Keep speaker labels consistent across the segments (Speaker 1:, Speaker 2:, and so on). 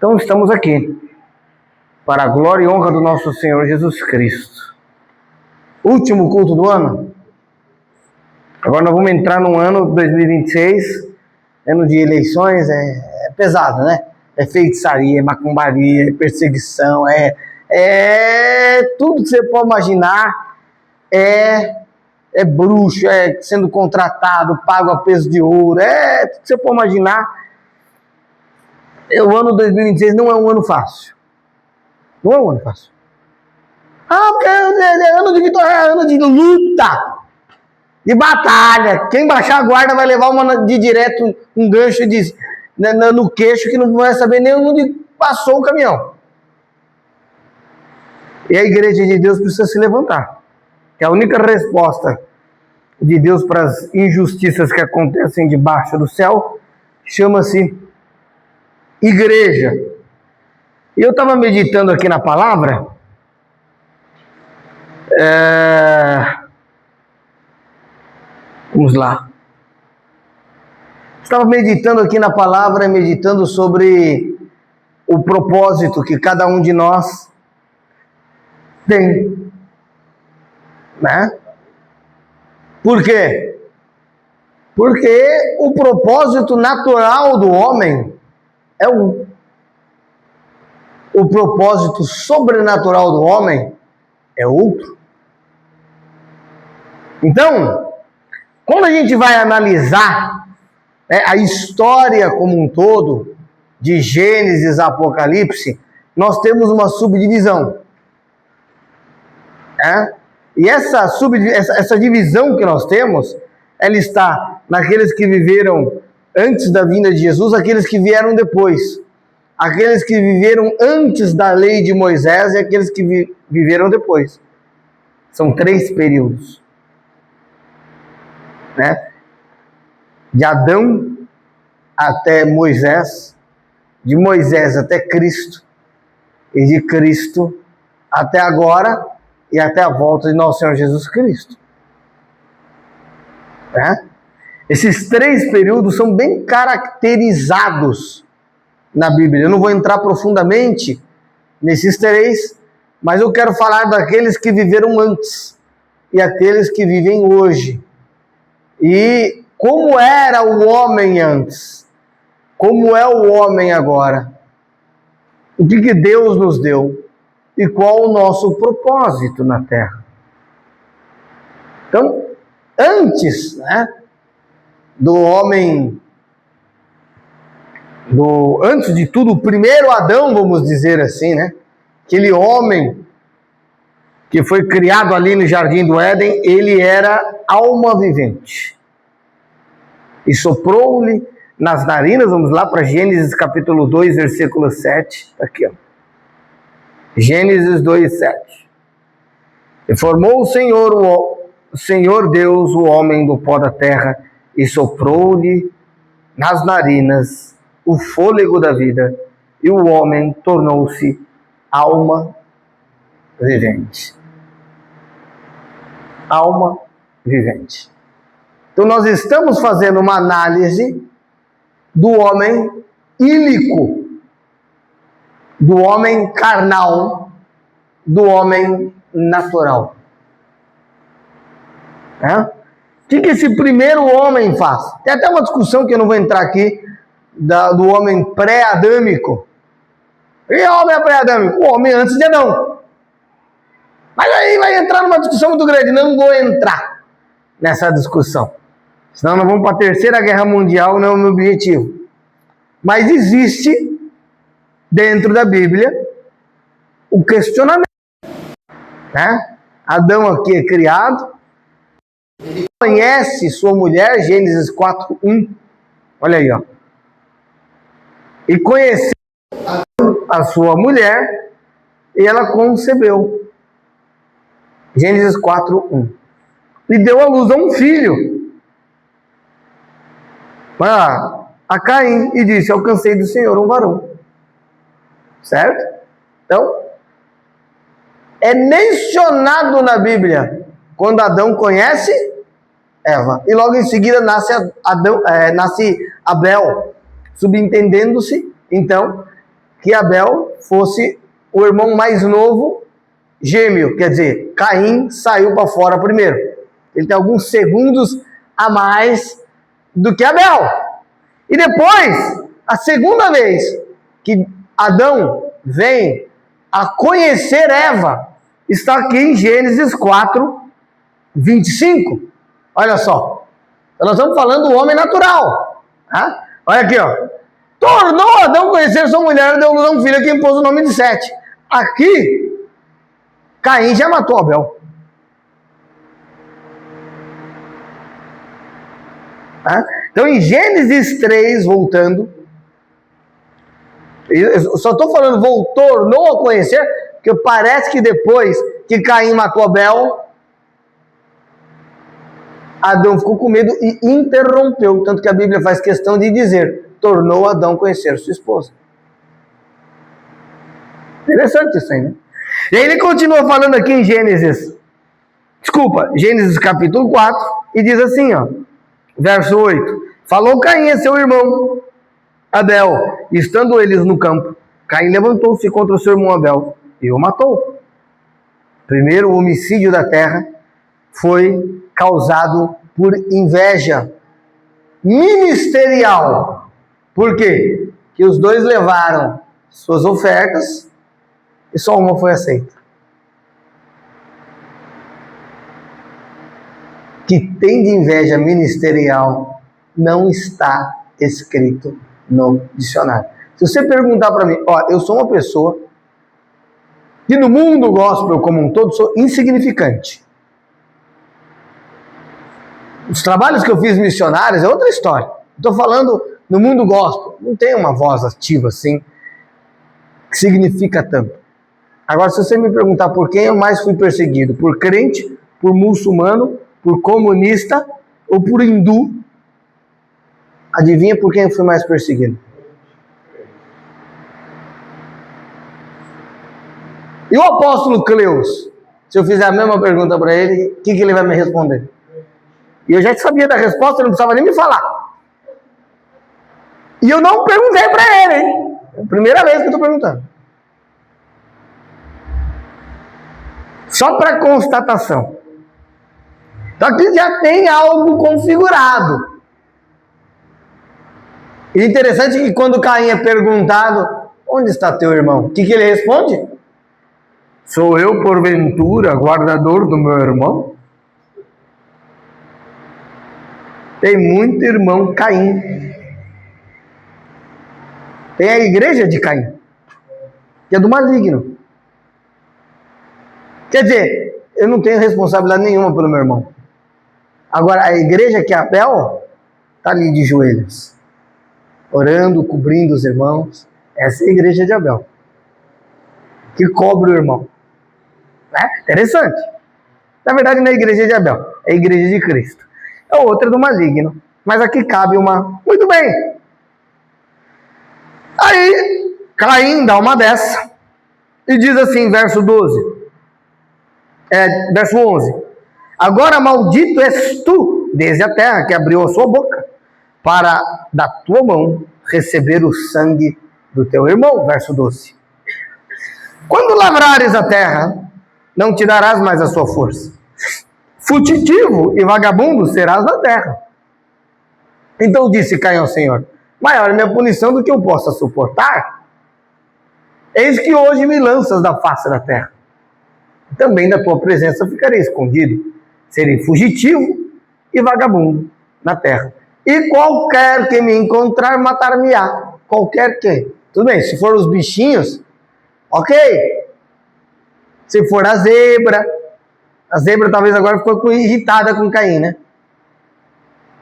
Speaker 1: Então estamos aqui para a glória e honra do nosso Senhor Jesus Cristo. Último culto do ano. Agora nós vamos entrar no ano 2026, ano de eleições, é pesado, né? É feitiçaria, é macumbaria, é perseguição, é tudo que você pode imaginar, é bruxo, é sendo contratado, pago a peso de ouro, é tudo que você pode imaginar. O ano 2026 não é um ano fácil. Não é um ano fácil. Porque é ano de vitória, é ano de luta, de batalha. Quem baixar a guarda vai levar uma de direto, um gancho no queixo que não vai saber nem onde passou o caminhão. E a igreja de Deus precisa se levantar. Que a única resposta de Deus para as injustiças que acontecem debaixo do céu chama-se igreja. E eu estava meditando aqui na palavra, vamos lá. Estava meditando aqui na palavra, meditando sobre o propósito que cada um de nós tem, né? Por quê? Porque o propósito natural do homem é um. O propósito sobrenatural do homem é outro. Então, quando a gente vai analisar a história como um todo, de Gênesis a Apocalipse, nós temos uma subdivisão. E essa divisão que nós temos, ela está naqueles que viveram antes da vinda de Jesus, aqueles que vieram depois. Aqueles que viveram antes da lei de Moisés e aqueles que viveram depois. São 3 períodos. De Adão até Moisés, de Moisés até Cristo, e de Cristo até agora e até a volta de nosso Senhor Jesus Cristo. Esses 3 períodos são bem caracterizados na Bíblia. Eu não vou entrar profundamente nesses 3, mas eu quero falar daqueles que viveram antes e aqueles que vivem hoje. E como era o homem antes, como é o homem agora, o que Deus nos deu e qual o nosso propósito na Terra. Então, antes do homem, antes de tudo, o primeiro Adão, vamos dizer assim, aquele homem que foi criado ali no Jardim do Éden, ele era alma vivente. E soprou-lhe nas narinas, vamos lá para Gênesis capítulo 2, versículo 7, aqui ó. Gênesis 2, 7. E formou o Senhor Deus o homem do pó da terra e soprou-lhe nas narinas o fôlego da vida, e o homem tornou-se alma vivente. Alma vivente. Então nós estamos fazendo uma análise do homem ílico, do homem carnal, do homem natural. O que esse primeiro homem faz? Tem até uma discussão que eu não vou entrar aqui, do homem pré-adâmico. E o homem é pré-adâmico? O homem antes de Adão. Mas aí vai entrar numa discussão muito grande. Não vou entrar nessa discussão. Senão nós vamos para a Terceira Guerra Mundial, não é o meu objetivo. Mas existe, dentro da Bíblia, o questionamento. Adão aqui é criado. Ele conhece sua mulher, Gênesis 4, 1. Olha aí, ó. E conheceu a sua mulher e ela concebeu. Gênesis 4, 1. E deu à luz a um filho, a Caim, e disse: alcancei do Senhor um varão. Certo? Então, é mencionado na Bíblia quando Adão conhece Eva. E logo em seguida nasce Abel, subentendendo-se, então, que Abel fosse o irmão mais novo, gêmeo, quer dizer, Caim saiu para fora primeiro. Ele tem alguns segundos a mais do que Abel. E depois, a segunda vez que Adão vem a conhecer Eva, está aqui em Gênesis 4, 25. Olha só. Então nós estamos falando do homem natural. Tá? Olha aqui, ó. Tornou Adão conhecer sua mulher e deu luz a um filho que impôs o nome de Sete. Aqui, Caim já matou Abel. Tá? Então em Gênesis 3, voltando, eu só estou falando, tornou a conhecer, porque parece que depois que Caim matou Abel, Adão ficou com medo e interrompeu, tanto que a Bíblia faz questão de dizer, tornou Adão conhecer sua esposa. Interessante isso aí, né? E aí ele continua falando aqui em Gênesis capítulo 4, e diz assim, ó, verso 8, falou Caim a seu irmão Abel, estando eles no campo, Caim levantou-se contra o seu irmão Abel e o matou. Primeiro, o homicídio da terra foi causado por inveja ministerial. Por quê? Que os dois levaram suas ofertas e só uma foi aceita. Que tem de inveja ministerial não está escrito no dicionário. Se você perguntar para mim, ó, eu sou uma pessoa que no mundo gospel como um todo sou insignificante. Os trabalhos que eu fiz missionários é outra história. Estou falando no mundo gospel, não tem uma voz ativa assim, que significa tanto. Agora, se você me perguntar por quem eu mais fui perseguido, por crente, por muçulmano, por comunista ou por hindu, adivinha por quem eu fui mais perseguido? E o apóstolo Cleus? Se eu fizer a mesma pergunta para ele, o que ele vai me responder? E eu já sabia da resposta, não precisava nem me falar. E eu não perguntei para ele, hein? É a primeira vez que eu estou perguntando. Só para constatação. Então aqui já tem algo configurado. E interessante que quando Caim é perguntado, onde está teu irmão? O que ele responde? Sou eu, porventura, guardador do meu irmão? Tem muito irmão Caim. Tem a igreja de Caim, que é do maligno. Quer dizer, eu não tenho responsabilidade nenhuma pelo meu irmão. Agora, a igreja que é Abel, está ali de joelhos, orando, cobrindo os irmãos. Essa é a igreja de Abel, que cobre o irmão. Interessante. Na verdade, não é a igreja de Abel, é a igreja de Cristo. A outra é do maligno. Mas aqui cabe uma... Muito bem. Aí, Caim dá uma dessa. E diz assim, verso 11. Agora maldito és tu, desde a terra, que abriu a sua boca, para da tua mão receber o sangue do teu irmão. Verso 12. Quando lavrares a terra, não te darás mais a sua força. Fugitivo e vagabundo serás na terra. Então disse Caim ao Senhor, maior é minha punição do que eu possa suportar. Eis que hoje me lanças da face da terra. Também da tua presença ficarei escondido. Serei fugitivo e vagabundo na terra. E qualquer que me encontrar matar-me-á. Qualquer que. Tudo bem, se for os bichinhos, ok. Se for a zebra talvez agora ficou irritada com Caim, né?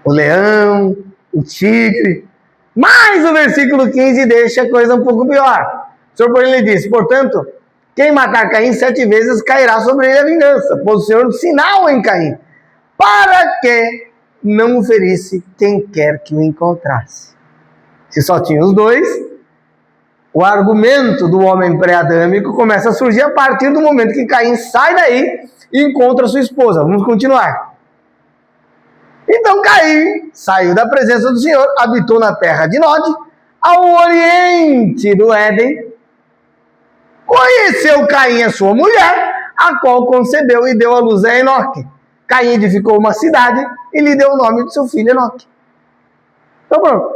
Speaker 1: O leão, o tigre. Mas o versículo 15 deixa a coisa um pouco pior. O Senhor, porém, lhe disse, portanto, quem matar Caim 7 vezes cairá sobre ele a vingança. Pôs o Senhor um sinal em Caim, para que não o ferisse quem quer que o encontrasse. Se só tinha os dois, o argumento do homem pré-adâmico começa a surgir a partir do momento que Caim sai daí e encontra sua esposa. Vamos continuar. Então Caim saiu da presença do Senhor, habitou na terra de Nod, ao oriente do Éden, conheceu Caim, a sua mulher, a qual concebeu e deu à luz a Enoque. Caim edificou uma cidade e lhe deu o nome de seu filho Enoque. Então pronto.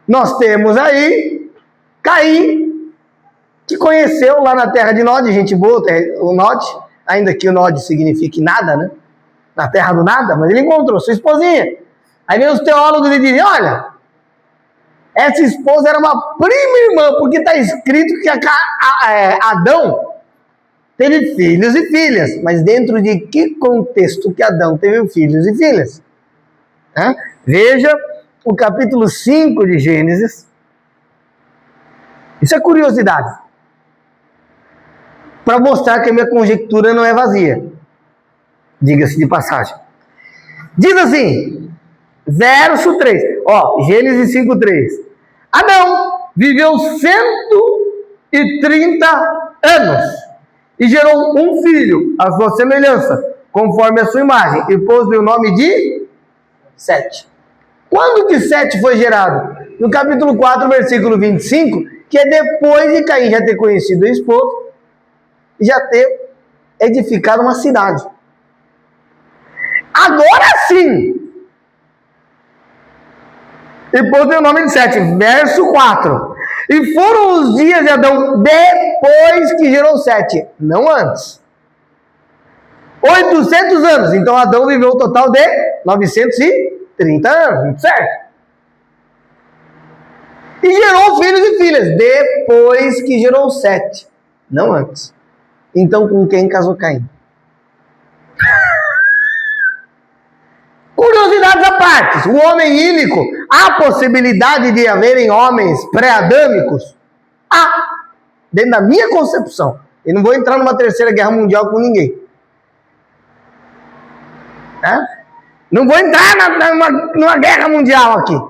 Speaker 1: Nós temos aí Caim, que conheceu lá na terra de Nod, gente boa, o Nod, ainda que o Nod signifique nada, né? Na terra do nada, mas ele encontrou sua esposinha. Aí vem os teólogos e dizem, olha, essa esposa era uma prima irmã, porque está escrito que Adão teve filhos e filhas, mas dentro de que contexto que Adão teve filhos e filhas? Veja o capítulo 5 de Gênesis. Isso é curiosidade, para mostrar que a minha conjectura não é vazia, diga-se de passagem. Diz assim, verso 3, Gênesis 5:3. Adão viveu 130 anos e gerou um filho à sua semelhança, conforme a sua imagem, e pôs-lhe o nome de Sete. Quando que Sete foi gerado? No capítulo 4, versículo 25, que é depois de Caim já ter conhecido a esposa e já ter edificado uma cidade. Agora sim! E pôs-lhe o nome de Sete, verso 4. E foram os dias de Adão depois que gerou Sete, não antes. 800 anos. Então Adão viveu um total de 930 anos, certo? E gerou filhos e filhas depois que gerou Sete, não antes. Então com quem casou Caim? Curiosidades à parte, o homem ílico, há possibilidade de haverem homens pré-adâmicos? Há, dentro da minha concepção. Eu não vou entrar numa terceira guerra mundial com ninguém. Não vou entrar numa guerra mundial aqui.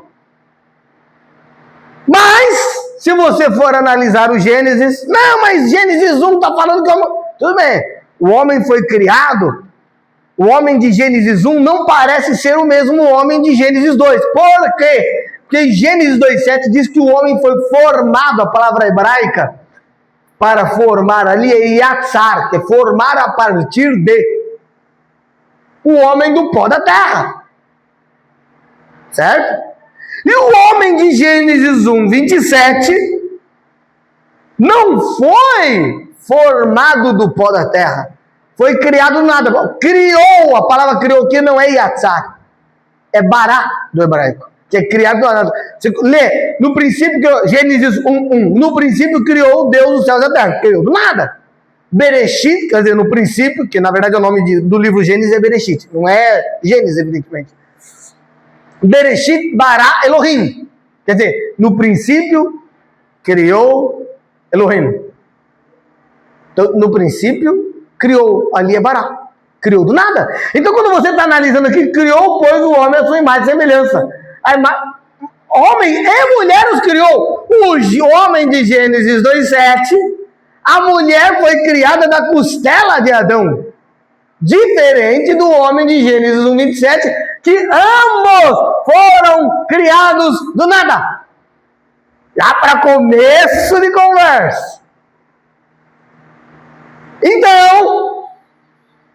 Speaker 1: Mas, se você for analisar o Gênesis, não, mas Gênesis 1 está falando que o homem... Tudo bem, o homem foi criado. O homem de Gênesis 1 não parece ser o mesmo homem de Gênesis 2. Por quê? Porque Gênesis 2,7 diz que o homem foi formado, a palavra hebraica, para formar ali é yatsar, que é formar a partir de o homem do pó da terra. Certo? E o homem de Gênesis 1:27 não foi formado do pó da terra. Foi criado nada. Criou, a palavra criou aqui não é yatsar, é bará do hebraico, que é criado do nada. Você lê, no princípio, Gênesis 1:1, no princípio criou Deus os céus e a terra, criou do nada. Bereshit, quer dizer, no princípio, que na verdade é o nome do livro Gênesis é Bereshit, não é Gênesis, evidentemente. Bereshit bara Elohim, quer dizer, no princípio criou Elohim. Então, no princípio criou, ali é bará, criou do nada. Então quando você está analisando aqui, criou, pois o homem a sua imagem e semelhança. Homem e mulher os criou. O homem de Gênesis 2:7, a mulher foi criada da costela de Adão. Diferente do homem de Gênesis 1:27, que ambos foram criados do nada. Já para começo de conversa. Então,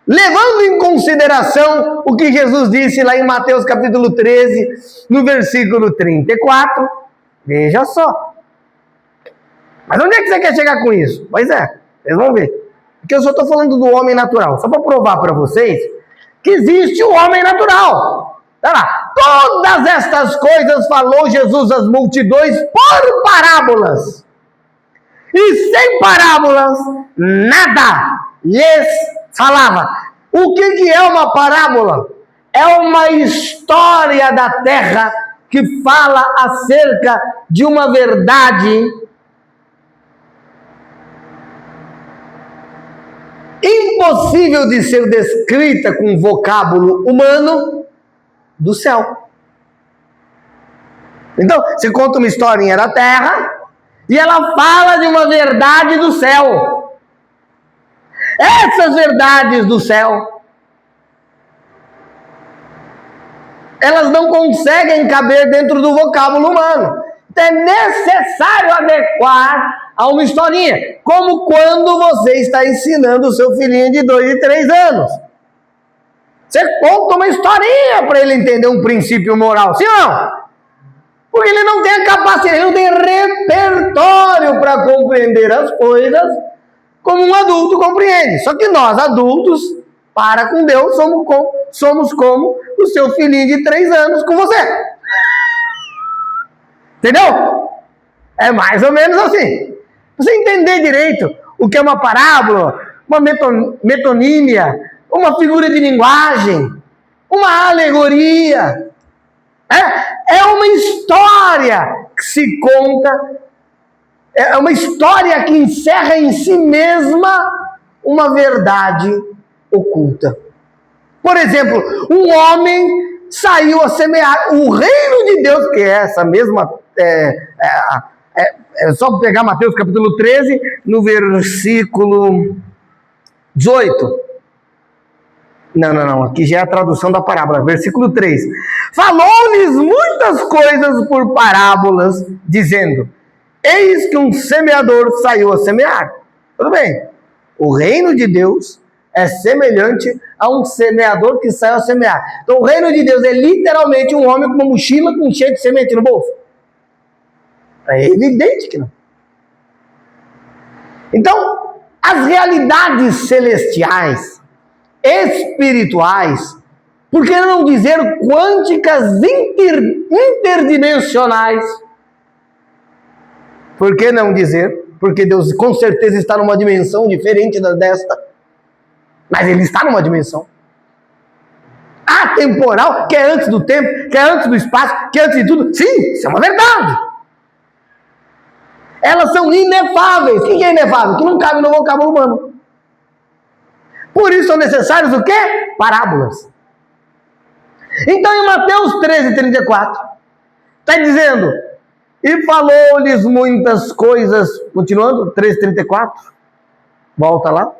Speaker 1: levando em consideração o que Jesus disse lá em Mateus capítulo 13, no versículo 34, veja só. Mas onde é que você quer chegar com isso? Pois é, vocês vão ver. Porque eu só estou falando do homem natural, só para provar para vocês que existe o homem natural. Tá lá. Todas estas coisas falou Jesus às multidões por parábolas. E sem parábolas, nada lhes falava. O que é uma parábola? É uma história da terra que fala acerca de uma verdade impossível de ser descrita com vocábulo humano do céu. Então, você conta uma historinha da terra e ela fala de uma verdade do céu. Essas verdades do céu, elas não conseguem caber dentro do vocábulo humano. Então é necessário adequar há uma historinha. Como quando você está ensinando o seu filhinho de 2 e 3 anos. Você conta uma historinha para ele entender um princípio moral, sim ou não? Porque ele não tem a capacidade, ele não tem repertório para compreender as coisas como um adulto compreende. Só que nós, adultos, para com Deus, somos como o seu filhinho de 3 anos com você. Entendeu? É mais ou menos assim. Você entender direito o que é uma parábola, uma metonímia, uma figura de linguagem, uma alegoria. É uma história que se conta, é uma história que encerra em si mesma uma verdade oculta. Por exemplo, um homem saiu a semear o reino de Deus, que é essa mesma... É só pegar Mateus capítulo 13, no versículo 18. Não, aqui já é a tradução da parábola, versículo 3. Falou-lhes muitas coisas por parábolas, dizendo: eis que um semeador saiu a semear. Tudo bem, o reino de Deus é semelhante a um semeador que saiu a semear. Então o reino de Deus é literalmente um homem com uma mochila cheia de semente no bolso. É evidente que não. Então, as realidades celestiais, espirituais, por que não dizer quânticas interdimensionais? Por que não dizer? Porque Deus com certeza está numa dimensão diferente desta. Mas Ele está numa dimensão atemporal, que é antes do tempo, que é antes do espaço, que é antes de tudo. Sim, isso é uma verdade. Elas são inefáveis. O que é inefável? Que não cabe no vocábulo humano. Por isso são necessários o quê? Parábolas. Então em Mateus 13:34, está dizendo: e falou-lhes muitas coisas, continuando, 13:34, volta lá.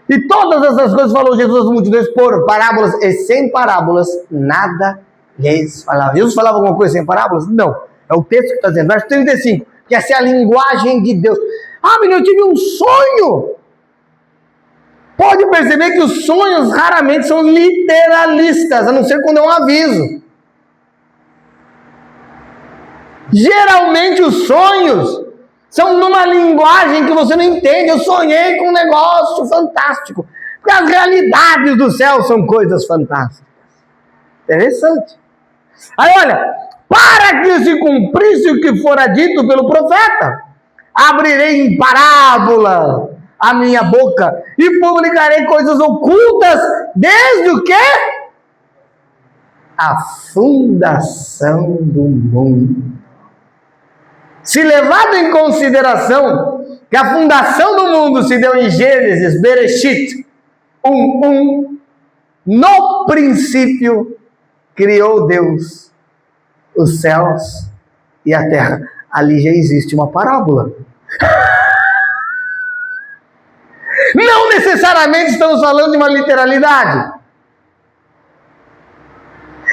Speaker 1: E todas essas coisas falou Jesus às multidões por parábolas, e sem parábolas nada lhes falava. Jesus falava alguma coisa sem parábolas? Não. É o texto que está dizendo, verso 35, que essa é a linguagem de Deus. Mas eu tive um sonho. Pode perceber que os sonhos raramente são literalistas, a não ser quando é um aviso. Geralmente os sonhos são numa linguagem que você não entende. Eu sonhei com um negócio fantástico. Porque as realidades do céu são coisas fantásticas. Interessante. Aí olha, para que se cumprisse o que fora dito pelo profeta, abrirei em parábola a minha boca e publicarei coisas ocultas desde o quê? A fundação do mundo. Se levado em consideração que a fundação do mundo se deu em Gênesis, Bereshit 1:1, no princípio criou Deus os céus e a terra. Ali já existe uma parábola. Não necessariamente estamos falando de uma literalidade.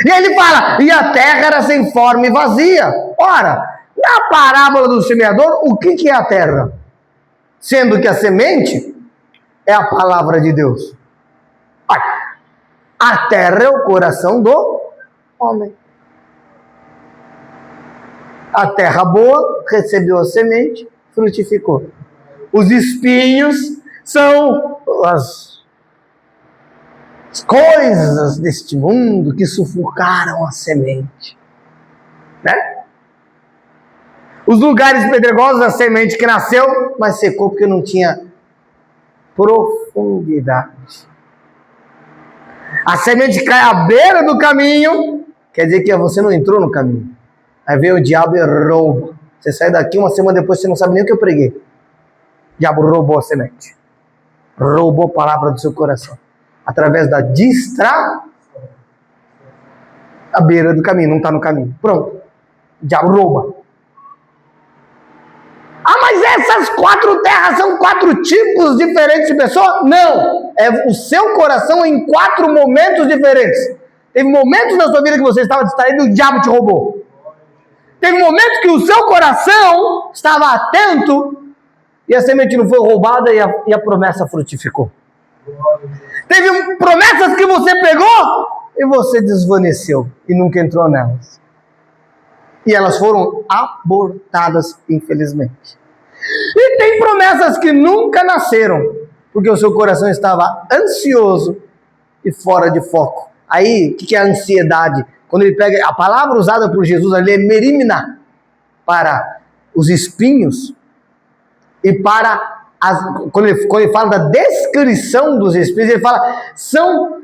Speaker 1: E ele fala, e a terra era sem forma e vazia. Ora, na parábola do semeador, o que é a terra? Sendo que a semente é a palavra de Deus. Olha, a terra é o coração do homem. A terra boa recebeu a semente, frutificou. Os espinhos são as coisas deste mundo que sufocaram a semente. Né? Os lugares pedregosos, a semente que nasceu, mas secou porque não tinha profundidade. A semente cai à beira do caminho, quer dizer que você não entrou no caminho. Aí vem o diabo e rouba. Você sai daqui, uma semana depois você não sabe nem o que eu preguei. O diabo roubou a semente. Roubou a palavra do seu coração. Através da distração. À beira do caminho, não está no caminho. Pronto. O diabo rouba. Mas essas 4 terras são 4 tipos diferentes de pessoa? Não. É o seu coração em 4 momentos diferentes. Teve momentos na sua vida que você estava distraído e o diabo te roubou. Teve momentos que o seu coração estava atento e a semente não foi roubada e a promessa frutificou. Teve promessas que você pegou e você desvaneceu e nunca entrou nelas. E elas foram abortadas, infelizmente. E tem promessas que nunca nasceram, porque o seu coração estava ansioso e fora de foco. Aí, o que é a ansiedade? Quando ele pega a palavra usada por Jesus ali é merimna, para os espinhos, e para quando ele fala da descrição dos espinhos, ele fala, são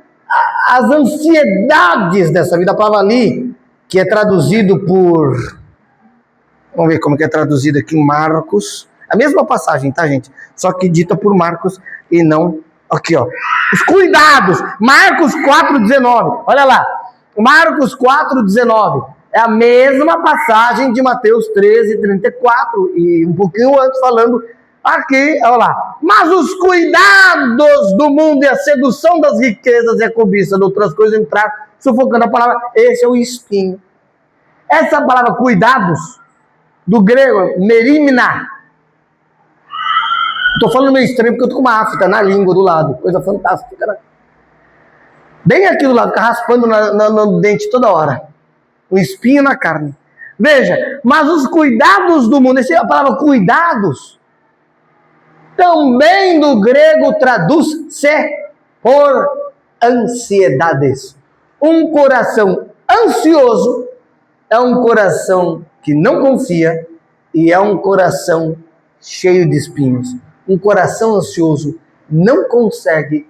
Speaker 1: as ansiedades dessa vida. A palavra ali, que é traduzido por, vamos ver como que é traduzido aqui em Marcos, a mesma passagem, tá, gente? Só que dita por Marcos e não aqui, ó. Os cuidados, Marcos 4,19, olha lá, Marcos 4,19, é a mesma passagem de Mateus 13,34, e um pouquinho antes falando aqui, olha lá, mas os cuidados do mundo e a sedução das riquezas e a cobiça de outras coisas entrar, sufocando a palavra, esse é o espinho. Essa palavra cuidados, do grego, merimna, estou falando meio estranho porque eu estou com uma afta na língua do lado, coisa fantástica, né? Bem aqui do lado, fica raspando no dente toda hora, um espinho na carne. Veja, mas os cuidados do mundo, essa é a palavra cuidados, também do grego traduz-se por ansiedades. Um coração ansioso é um coração que não confia e é um coração cheio de espinhos. Um coração ansioso não consegue,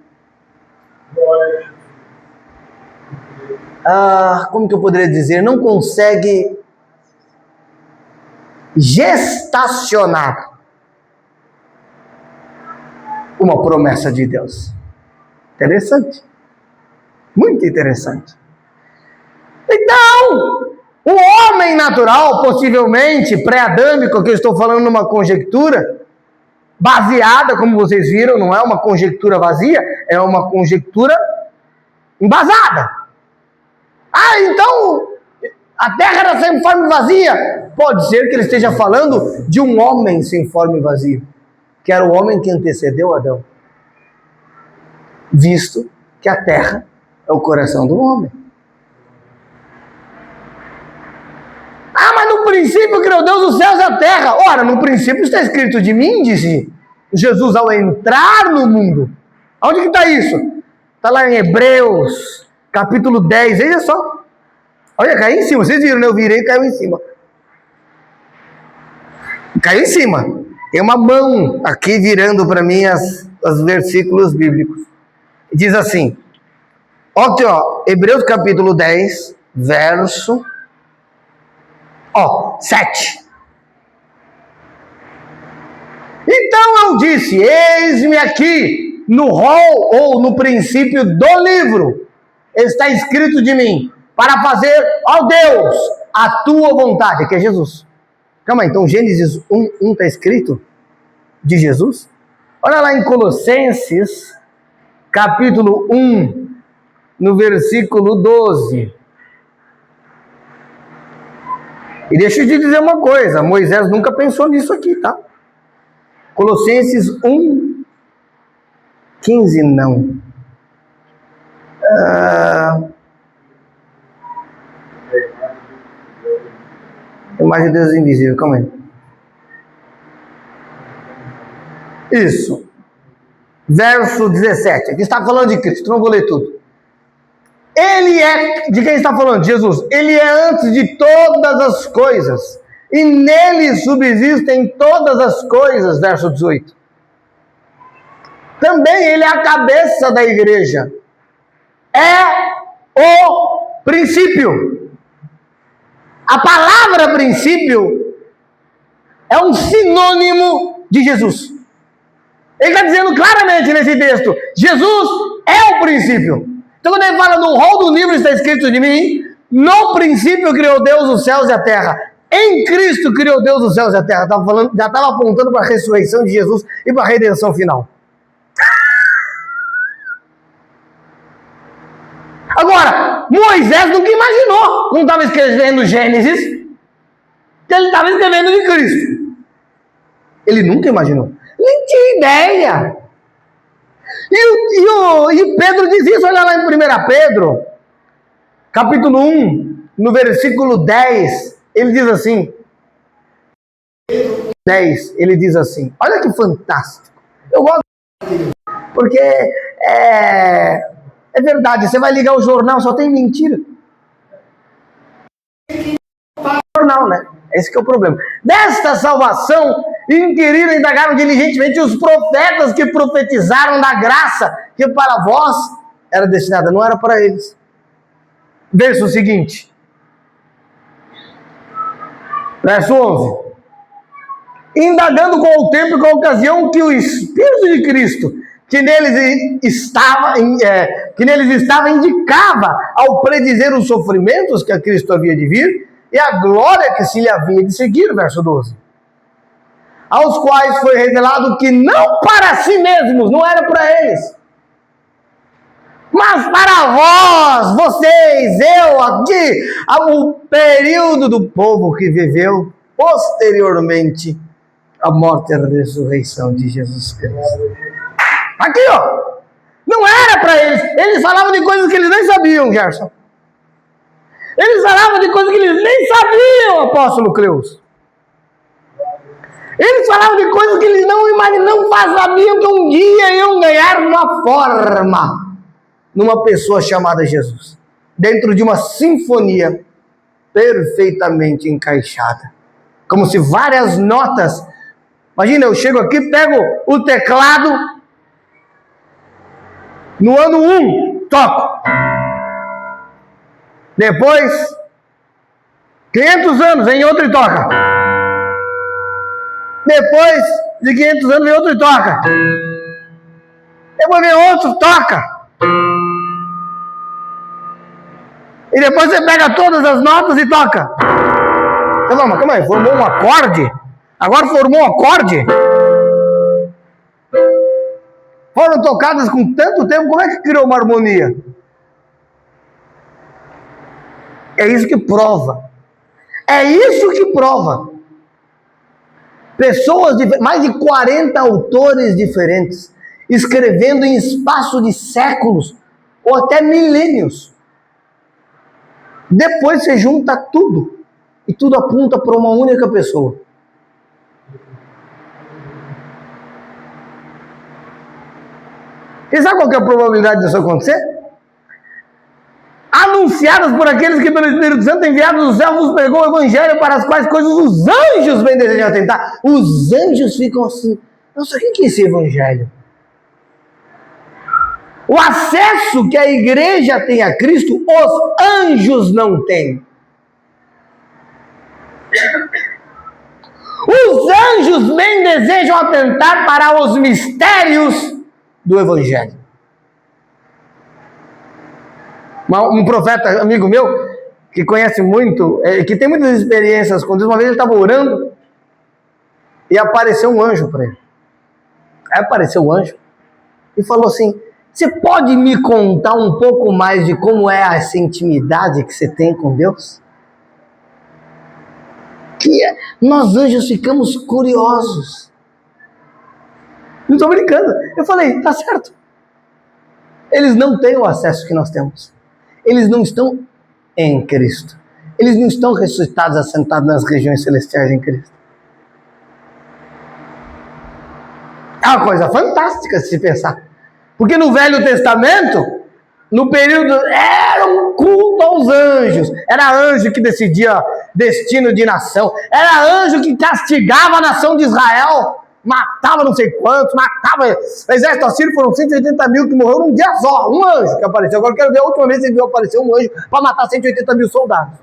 Speaker 1: como que eu poderia dizer, não consegue gestacionar uma promessa de Deus. Interessante. Muito interessante. Então, o homem natural, possivelmente pré-adâmico, que eu estou falando numa conjectura baseada, como vocês viram, não é uma conjectura vazia, é uma conjectura embasada. Então, a terra era sem forma e vazia. Pode ser que ele esteja falando de um homem sem forma e vazio, que era o homem que antecedeu Adão, visto que a terra é o coração do homem. Mas no princípio criou Deus os céus e a terra. Ora, no princípio está escrito de mim, disse Jesus ao entrar no mundo. Onde que está isso? Está lá em Hebreus, capítulo 10, veja só. Olha, caiu em cima, vocês viram, né? Eu virei e caiu em cima. Caiu em cima. Tem uma mão aqui virando para mim os versículos bíblicos. Diz assim, aqui, Hebreus capítulo 10, verso 7. Então eu disse, eis-me aqui, no rol ou no princípio do livro, está escrito de mim, para fazer, ó Deus, a tua vontade, que é Jesus. Calma aí, então Gênesis 1 está escrito de Jesus? Olha lá em Colossenses, capítulo 1, no versículo 12. E deixa eu te dizer uma coisa, Moisés nunca pensou nisso aqui, tá? Colossenses 1, 15, não. Imagem de Deus invisível, calma aí. Isso. Verso 17. Aqui está falando de Cristo, não vou ler tudo. Ele é, de quem está falando? Jesus. Ele é antes de todas as coisas, e nele subsistem todas as coisas, verso 18. Também ele é a cabeça da igreja. É o princípio. A palavra princípio é um sinônimo de Jesus. Ele está dizendo claramente nesse texto, Jesus é o princípio. Então quando ele fala no rol do livro está escrito de mim, no princípio criou Deus os céus e a terra. Em Cristo criou Deus os céus e a terra. Já estava apontando para a ressurreição de Jesus e para a redenção final. Agora, Moisés nunca imaginou, não estava escrevendo Gênesis, que ele estava escrevendo de Cristo. Ele nunca imaginou. Nem tinha ideia. E Pedro diz isso, olha lá em 1 Pedro, capítulo 1, no versículo 10, ele diz assim, olha que fantástico. Eu gosto porque é verdade, você vai ligar o jornal, só tem mentira. Jornal, né? Esse que é o problema. Desta salvação, inquiriram e indagaram diligentemente os profetas que profetizaram da graça que para vós era destinada, não era para eles. Verso seguinte. Verso 11. Indagando com o tempo e com a ocasião que o Espírito de Cristo que neles estava indicava ao predizer os sofrimentos que a Cristo havia de vir e a glória que se lhe havia de seguir, verso 12. Aos quais foi revelado que não para si mesmos, não era para eles, mas para vós, vocês, eu, aqui, o período do povo que viveu posteriormente a morte e a ressurreição de Jesus Cristo. Aqui, ó, não era para eles. Eles falavam de coisas que eles nem sabiam, Gerson. Eles falavam de coisas que eles nem sabiam, apóstolo Cleus. Eles falavam de coisas que eles não imaginavam, não sabiam que um dia iam ganhar uma forma numa pessoa chamada Jesus, dentro de uma sinfonia perfeitamente encaixada, como se várias notas. Imagina, eu chego aqui, pego o teclado, no ano 1, toco. Depois, 500 anos, vem outro e toca. Depois de 500 anos, vem outro e toca. Depois vem outro, toca. E depois você pega todas as notas e toca. Você fala, mas calma aí, formou um acorde? Agora formou um acorde? Foram tocadas com tanto tempo, como é que criou uma harmonia? É isso que prova. É isso que prova. Pessoas, mais de 40 autores diferentes, escrevendo em espaço de séculos, ou até milênios. Depois você junta tudo, e tudo aponta para uma única pessoa. E sabe qual que é a probabilidade disso acontecer? Anunciadas por aqueles que pelo Espírito Santo enviados do céu vos pregou o Evangelho, para as quais coisas os anjos bem desejam atentar. Os anjos ficam assim, nossa, o que é esse Evangelho? O acesso que a igreja tem a Cristo, os anjos não têm. Os anjos bem desejam atentar para os mistérios do Evangelho. Um profeta, amigo meu, que conhece muito, que tem muitas experiências com Deus, uma vez ele estava orando e apareceu um anjo para ele. Aí apareceu o anjo e falou assim, você pode me contar um pouco mais de como é essa intimidade que você tem com Deus? Que nós anjos ficamos curiosos. Não estou brincando. Eu falei, tá certo. Eles não têm o acesso que nós temos. Eles não estão em Cristo. Eles não estão ressuscitados, assentados nas regiões celestiais em Cristo. É uma coisa fantástica se pensar. Porque no Velho Testamento, no período, era um culto aos anjos. Era anjo que decidia destino de nação. Era anjo que castigava a nação de Israel. Matava não sei quantos, matava. O exército assírio foram 180 mil que morreram num dia só. Um anjo que apareceu. Agora eu quero ver a última vez que você viu aparecer um anjo para matar 180 mil soldados.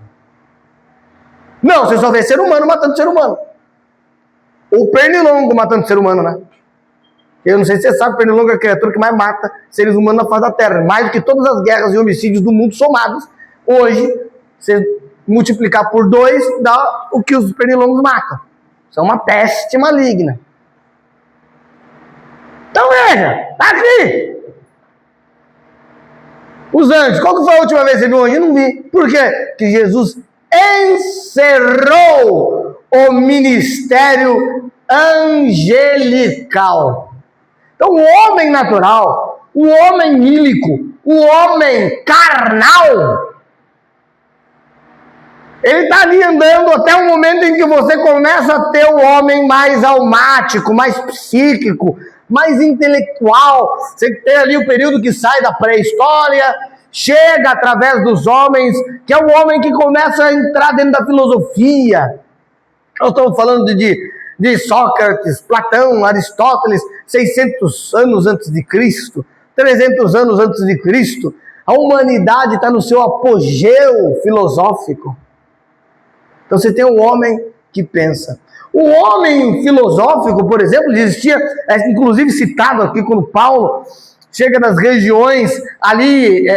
Speaker 1: Não, você só vê ser humano matando ser humano. Ou pernilongo matando ser humano, né? Eu não sei se você sabe, pernilongo é a criatura que mais mata seres humanos na face da terra. Mais do que todas as guerras e homicídios do mundo somados. Hoje, você multiplicar por 2, dá o que os pernilongos matam. São uma peste maligna. Então veja, tá aqui. Os anjos, qual que foi a última vez que você viu um anjo? Eu não vi. Por quê? Porque Jesus encerrou o ministério angelical. Então, o homem natural, o homem ílico, o homem carnal, ele está ali andando até o momento em que você começa a ter o homem mais almático, mais psíquico, mais intelectual. Você tem ali o período que sai da pré-história, chega através dos homens, que é o homem que começa a entrar dentro da filosofia. Nós estamos falando de Sócrates, Platão, Aristóteles, 600 anos antes de Cristo, 300 anos antes de Cristo. A humanidade está no seu apogeu filosófico. Então você tem um homem que pensa. O homem filosófico, por exemplo, existia, inclusive citado aqui quando Paulo chega nas regiões ali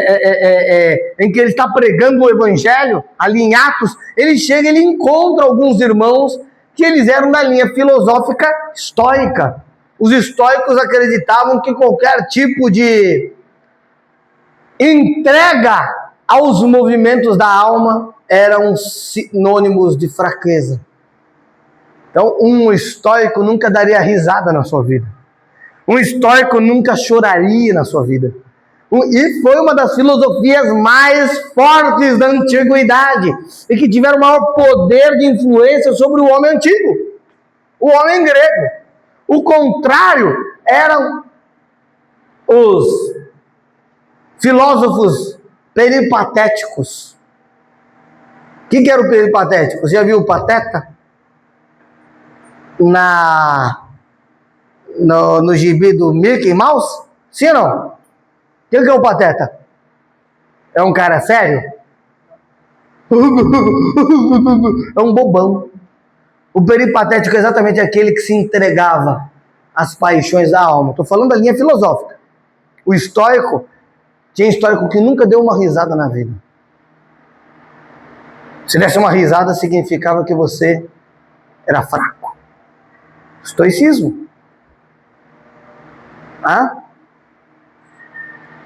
Speaker 1: em que ele está pregando o evangelho, ali em Atos, ele chega e ele encontra alguns irmãos que eles eram da linha filosófica estoica. Os estoicos acreditavam que qualquer tipo de entrega aos movimentos da alma eram sinônimos de fraqueza. Então, um estoico nunca daria risada na sua vida. Um estoico nunca choraria na sua vida. E foi uma das filosofias mais fortes da antiguidade e que tiveram o maior poder de influência sobre o homem antigo, o homem grego. O contrário eram os filósofos peripatéticos. O que era o peripatético? Você já viu o Pateta? No gibi do Mickey Mouse? Sim ou não? O que é o Pateta? É um cara sério? É um bobão. O peripatético é exatamente aquele que se entregava às paixões da alma. Estou falando da linha filosófica. O estoico, tinha estoico que nunca deu uma risada na vida. Se desse uma risada, significava que você era fraco. Estoicismo.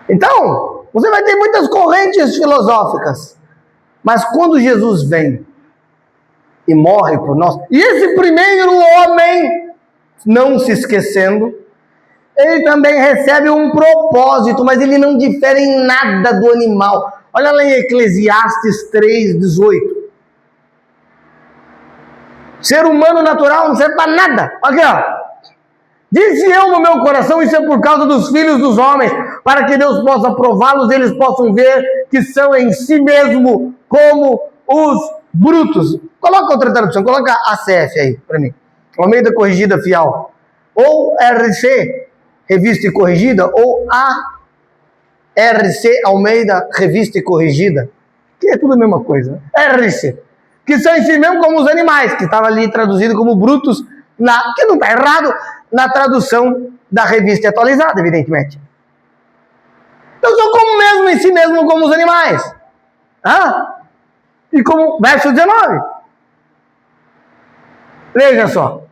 Speaker 1: Então, você vai ter muitas correntes filosóficas, mas quando Jesus vem e morre por nós, e esse primeiro homem, não se esquecendo, ele também recebe um propósito, mas ele não difere em nada do animal. Olha lá em Eclesiastes 3:18. Ser humano natural não serve para nada. Aqui, ó. Disse eu no meu coração, isso é por causa dos filhos dos homens, para que Deus possa prová-los, eles possam ver que são em si mesmo como os brutos. Coloca outra tradução, coloca a CF aí para mim. Almeida Corrigida Fiel. Ou RC, Revista e Corrigida, ou ARC Almeida Revista e Corrigida, que é tudo a mesma coisa. RC. Que são em si mesmo como os animais, que estava ali traduzido como brutos, que não está errado, na tradução da Revista Atualizada, evidentemente. Então são como mesmo em si mesmo como os animais. E como, verso 19. Veja só.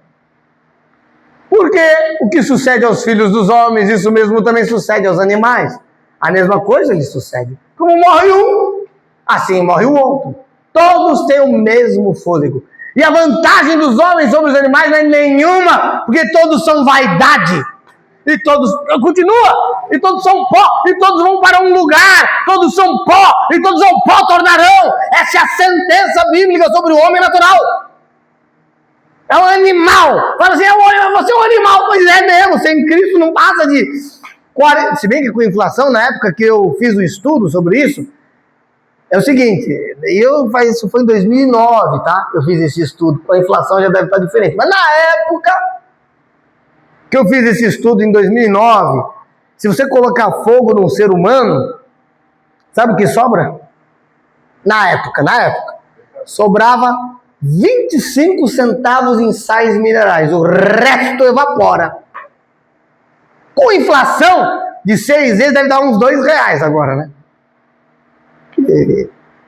Speaker 1: Porque o que sucede aos filhos dos homens, isso mesmo também sucede aos animais. A mesma coisa lhe sucede. Como morre um, assim morre o outro. Todos têm o mesmo fôlego. E a vantagem dos homens sobre os animais não é nenhuma, porque todos são vaidade. E todos, continua, e todos são pó, e todos vão para um lugar, todos são pó, e todos ao pó tornarão. Essa é a sentença bíblica sobre o homem natural. É um animal. Fala assim, você é um animal. Pois é mesmo, sem Cristo não passa de 40. Se bem que com a inflação, na época que eu fiz o estudo sobre isso, é o seguinte, isso foi em 2009, tá? Eu fiz esse estudo, com a inflação já deve estar diferente. Mas na época que eu fiz esse estudo, em 2009, se você colocar fogo num ser humano, sabe o que sobra? Na época, sobrava 25 centavos em sais minerais, o resto evapora. Com inflação de 6 vezes, deve dar uns R$2 agora, né?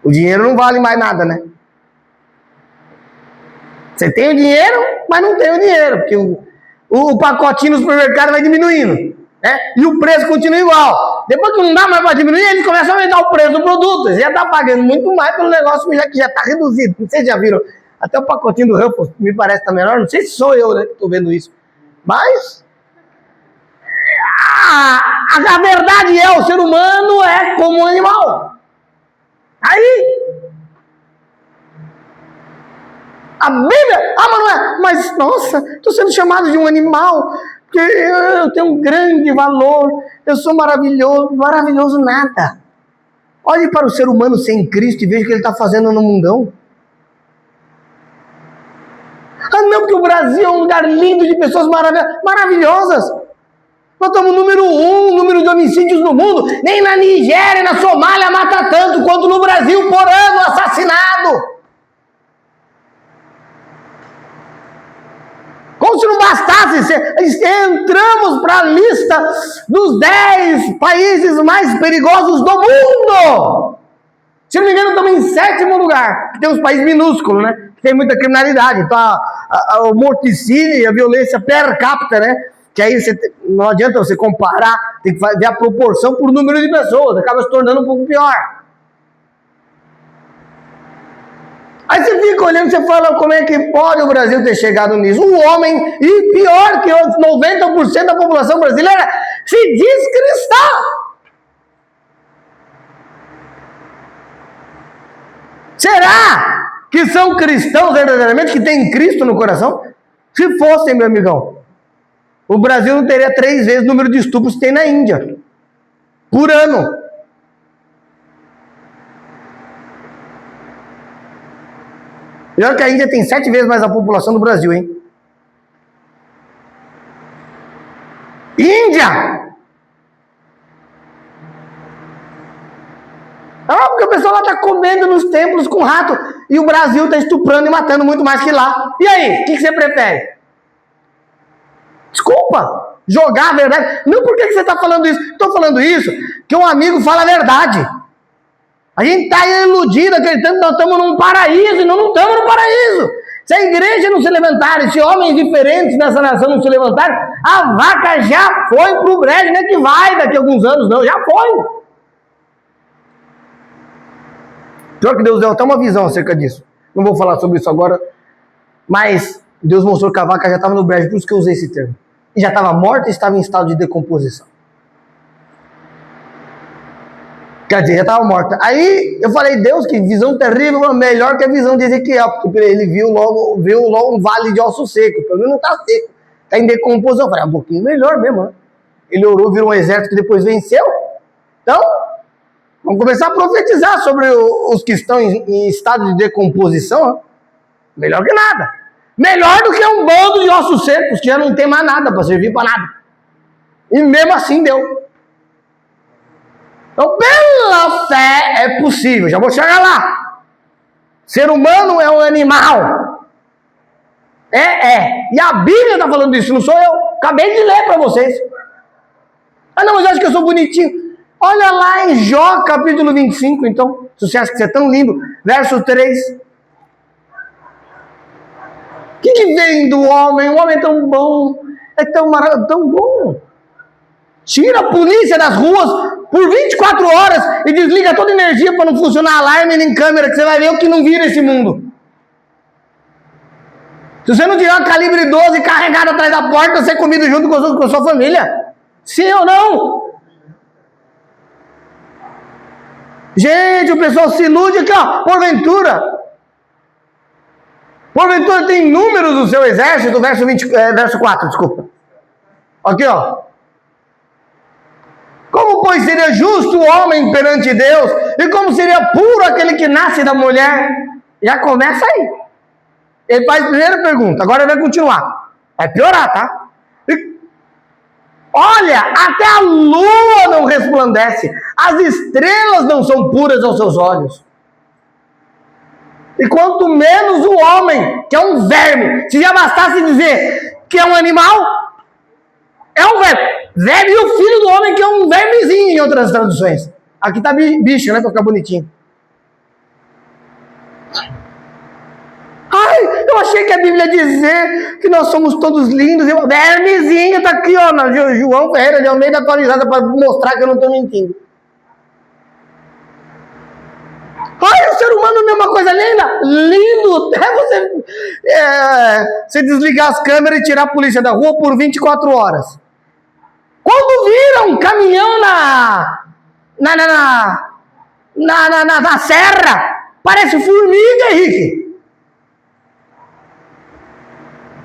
Speaker 1: O dinheiro não vale mais nada, né? Você tem o dinheiro, mas não tem o dinheiro, porque o pacotinho no supermercado vai diminuindo, né? E o preço continua igual. Depois que não dá mais para diminuir, eles começam a aumentar o preço do produto. Você já está pagando muito mais pelo negócio que já está reduzido. Vocês já viram Até o pacotinho do Ruffles me parece estar menor. Não sei se sou eu, né, que estou vendo isso. Mas a verdade é, o ser humano é como um animal. Aí a Bíblia, mas não é, mas nossa, estou sendo chamado de um animal, porque eu tenho um grande valor, eu sou maravilhoso. Maravilhoso nada. Olhe para o ser humano sem Cristo e veja o que ele está fazendo no mundão. Ah não, porque o Brasil é um lugar lindo de pessoas maravilhosas. Nós estamos número 1, número de homicídios no mundo. Nem na Nigéria, na Somália mata tanto quanto no Brasil por ano assassinado. Como se não bastasse, entramos para a lista dos 10 países mais perigosos do mundo. Se não me engano, estamos em 7º lugar. Tem uns países minúsculos, né? Tem muita criminalidade. Então, o morticínio e a violência per capita, né? Que aí não adianta você comparar, tem que ver a proporção por número de pessoas. Acaba se tornando um pouco pior. Aí você fica olhando e você fala, como é que pode o Brasil ter chegado nisso? Um homem, e pior que 90% da população brasileira, se diz cristã. Será que são cristãos verdadeiramente, que têm Cristo no coração? Se fossem, meu amigão, o Brasil não teria 3 vezes o número de estupros que tem na Índia, por ano. E olha que a Índia tem 7 vezes mais a população do Brasil, hein? Índia! Porque o pessoal lá está comendo nos templos com rato. E o Brasil está estuprando e matando muito mais que lá. E aí, o que você prefere? Desculpa, jogar a verdade. Não, por que você está falando isso? Estou falando isso que um amigo fala a verdade. A gente está iludido, acreditando que nós estamos num paraíso, e nós não estamos no paraíso. Se a igreja não se levantar, se homens diferentes nessa nação não se levantarem, a vaca já foi para o brejo, não é que vai daqui a alguns anos, não, já foi. Pior que Deus deu até uma visão acerca disso. Não vou falar sobre isso agora, mas Deus mostrou que a vaca já estava no brejo, por isso que eu usei esse termo. E já estava morta e estava em estado de decomposição. Quer dizer, já estava morta. Aí eu falei, Deus, que visão terrível, melhor que a visão de Ezequiel, porque ele viu logo um vale de ossos secos. Pelo menos não está seco, está em decomposição. Eu falei, um pouquinho melhor mesmo, né? Ele orou, virou um exército que depois venceu. Então, vamos começar a profetizar sobre os que estão em estado de decomposição. Né? Melhor que nada. Melhor do que um bando de ossos secos, que já não tem mais nada para servir para nada. E mesmo assim deu. Então, pela fé é possível. Já vou chegar lá. Ser humano é um animal. E a Bíblia está falando isso, não sou eu. Acabei de ler para vocês. Ah, não, mas eu acho que eu sou bonitinho. Olha lá em Jó, capítulo 25, então. Se você acha que você é tão lindo. Verso 3. O que vem do homem? O homem é tão bom. É tão maravilhoso, tão bom. Tira a polícia das ruas por 24 horas e desliga toda a energia para não funcionar alarme nem câmera, que você vai ver o que não vira esse mundo. Se você não tiver uma calibre 12 carregada atrás da porta, você é comido junto com a sua família. Sim ou não? Gente, o pessoal se ilude aqui, ó. Porventura tem números do seu exército, verso 4, desculpa. Aqui, ó. Como, pois, seria justo o homem perante Deus? E como seria puro aquele que nasce da mulher? Já começa aí. Ele faz a primeira pergunta, agora ele vai continuar. Vai piorar, tá? Olha, até a lua não resplandece. As estrelas não são puras aos seus olhos. E quanto menos o homem, que é um verme. Se já bastasse dizer que é um animal, é um verme. Verme e o filho do homem, que é um vermezinho em outras traduções. Aqui tá bicho, né? Pra ficar bonitinho. Ai, eu achei que a Bíblia ia dizer que nós somos todos lindos. E o vermezinho tá aqui, ó, na João Ferreira de Almeida atualizada para mostrar que eu não tô mentindo. Ai, eu ser humano não é uma coisa linda? Lindo! Até você desligar as câmeras e tirar a polícia da rua por 24 horas. Quando vira um caminhão na serra, parece formiga, Henrique.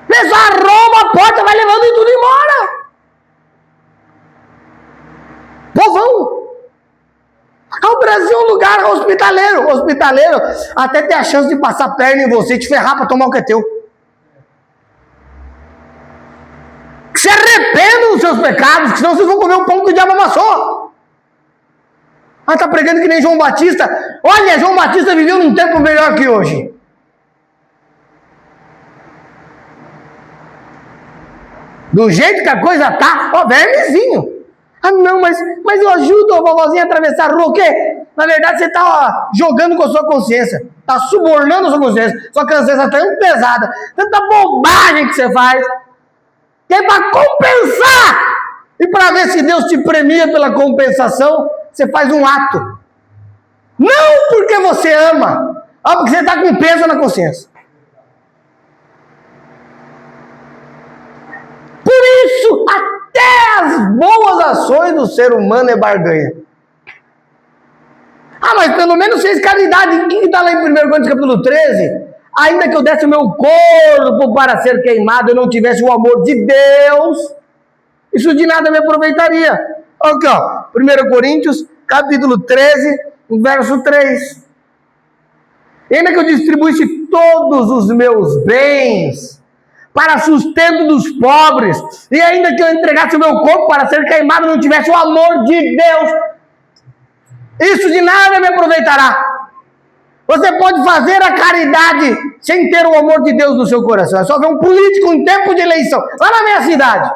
Speaker 1: Pessoal arromba a porta, vai levando e tudo embora. Povão. O Brasil é um lugar hospitaleiro. Hospitaleiro até ter a chance de passar a perna em você e te ferrar para tomar o que é teu. Que se arrependam dos seus pecados, que senão vocês vão comer o pão que o diabo amassou. Tá pregando que nem João Batista. Olha, João Batista viveu num tempo melhor que hoje. Do jeito que a coisa tá, vermezinho. Não, mas eu ajudo a vovozinha a atravessar a rua. O quê? Na verdade, você tá jogando com a sua consciência. Tá subornando a sua consciência. Sua consciência tá tão pesada. Tanta bobagem que você faz. Que é para compensar. E para ver se Deus te premia pela compensação, você faz um ato. Não porque você ama. Porque você tá com peso na consciência. Por isso, até as boas ações do ser humano é barganha. Mas pelo menos fez caridade. O que está lá em 1 Coríntios capítulo 13? Ainda que eu desse o meu corpo para ser queimado, eu não tivesse o amor de Deus, isso de nada me aproveitaria. Aqui, 1 Coríntios capítulo 13, verso 3. Ainda que eu distribuísse todos os meus bens para sustento dos pobres, e ainda que eu entregasse o meu corpo para ser queimado, não tivesse o amor de Deus, isso de nada me aproveitará. Você pode fazer a caridade sem ter o amor de Deus no seu coração. É só ver um político em tempo de eleição, lá na minha cidade.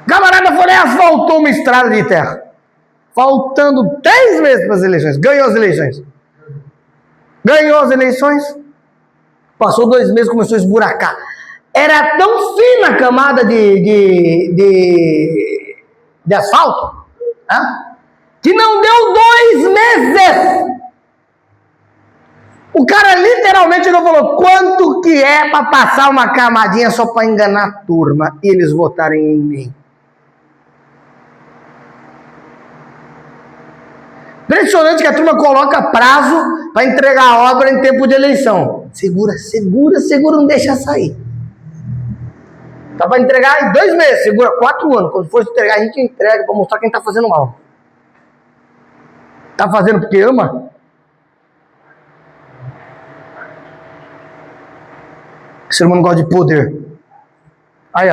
Speaker 1: O camarada foi lá e asfaltou uma estrada de terra, faltando 10 meses para as eleições. Ganhou as eleições. Passou 2 meses, começou a esburacar. Era tão fina a camada de asfalto, que não deu 2 meses. O cara literalmente não falou quanto que é para passar uma camadinha só para enganar a turma e eles votarem em mim. Impressionante que a turma coloca prazo para entregar a obra em tempo de eleição. Segura, não deixa sair. Tá para entregar em 2 meses, segura 4 anos. Quando for entregar, a gente entrega para mostrar quem está fazendo mal. Está fazendo porque ama? O ser humano gosta de poder. Aí,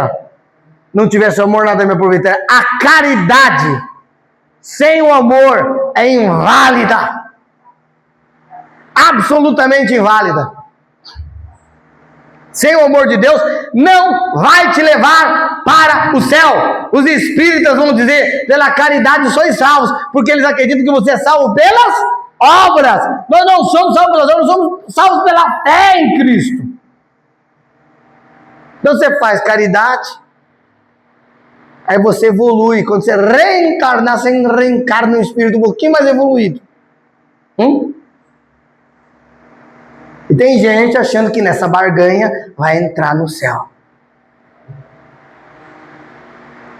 Speaker 1: não tivesse amor, nada me aproveitar. A caridade sem o amor é inválida. Absolutamente inválida. Sem o amor de Deus, não vai te levar para o céu. Os espíritas vão dizer, pela caridade sois salvos, porque eles acreditam que você é salvo pelas obras. Nós não somos salvos pelas obras, nós somos salvos pela fé em Cristo. Então você faz caridade, aí você evolui. Quando você reencarnar, você reencarna um espírito um pouquinho mais evoluído. E tem gente achando que nessa barganha vai entrar no céu.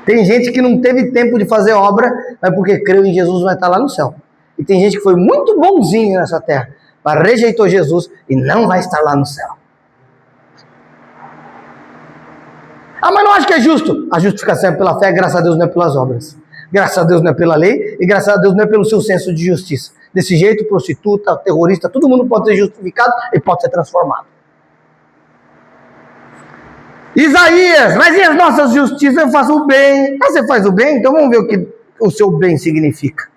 Speaker 1: Tem gente que não teve tempo de fazer obra, mas porque creu em Jesus vai estar lá no céu. E tem gente que foi muito bonzinho nessa terra, mas rejeitou Jesus e não vai estar lá no céu. Mas não acho que é justo. A justificação é pela fé, graças a Deus não é pelas obras. Graças a Deus não é pela lei, e graças a Deus não é pelo seu senso de justiça. Desse jeito, prostituta, terrorista, todo mundo pode ser justificado e pode ser transformado. Isaías, mas e as nossas justiças? Eu faço o bem. Você faz o bem? Então vamos ver o que o seu bem significa.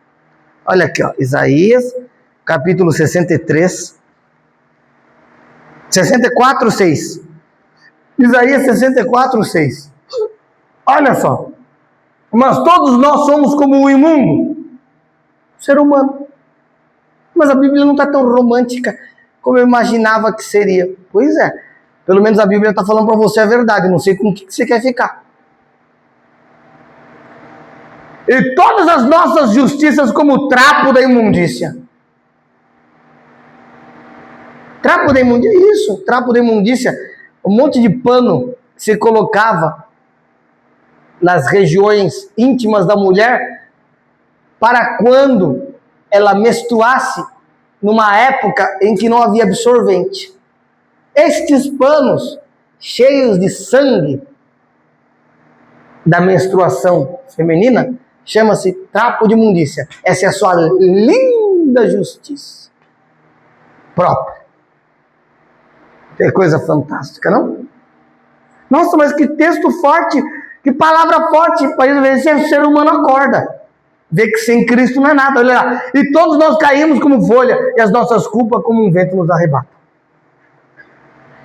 Speaker 1: Olha aqui, Isaías, capítulo 63, 64, 6. Isaías 64, 6. Olha só. Mas todos nós somos como o imundo, ser humano. Mas a Bíblia não está tão romântica como eu imaginava que seria. Pois é, pelo menos a Bíblia está falando para você a verdade. Não sei com o que você quer ficar. e todas as nossas justiças como trapo da imundícia. Trapo da imundícia, isso, trapo da imundícia, um monte de pano que se colocava nas regiões íntimas da mulher para quando ela menstruasse numa época em que não havia absorvente. Estes panos cheios de sangue da menstruação feminina chama-se trapo de imundícia. Essa é a sua linda justiça própria. Que coisa fantástica, não? Nossa, mas que texto forte, que palavra forte, para ver se o ser humano acorda. Vê que sem Cristo não é nada, olha lá. E todos nós caímos como folha, e as nossas culpas como um vento nos arrebata.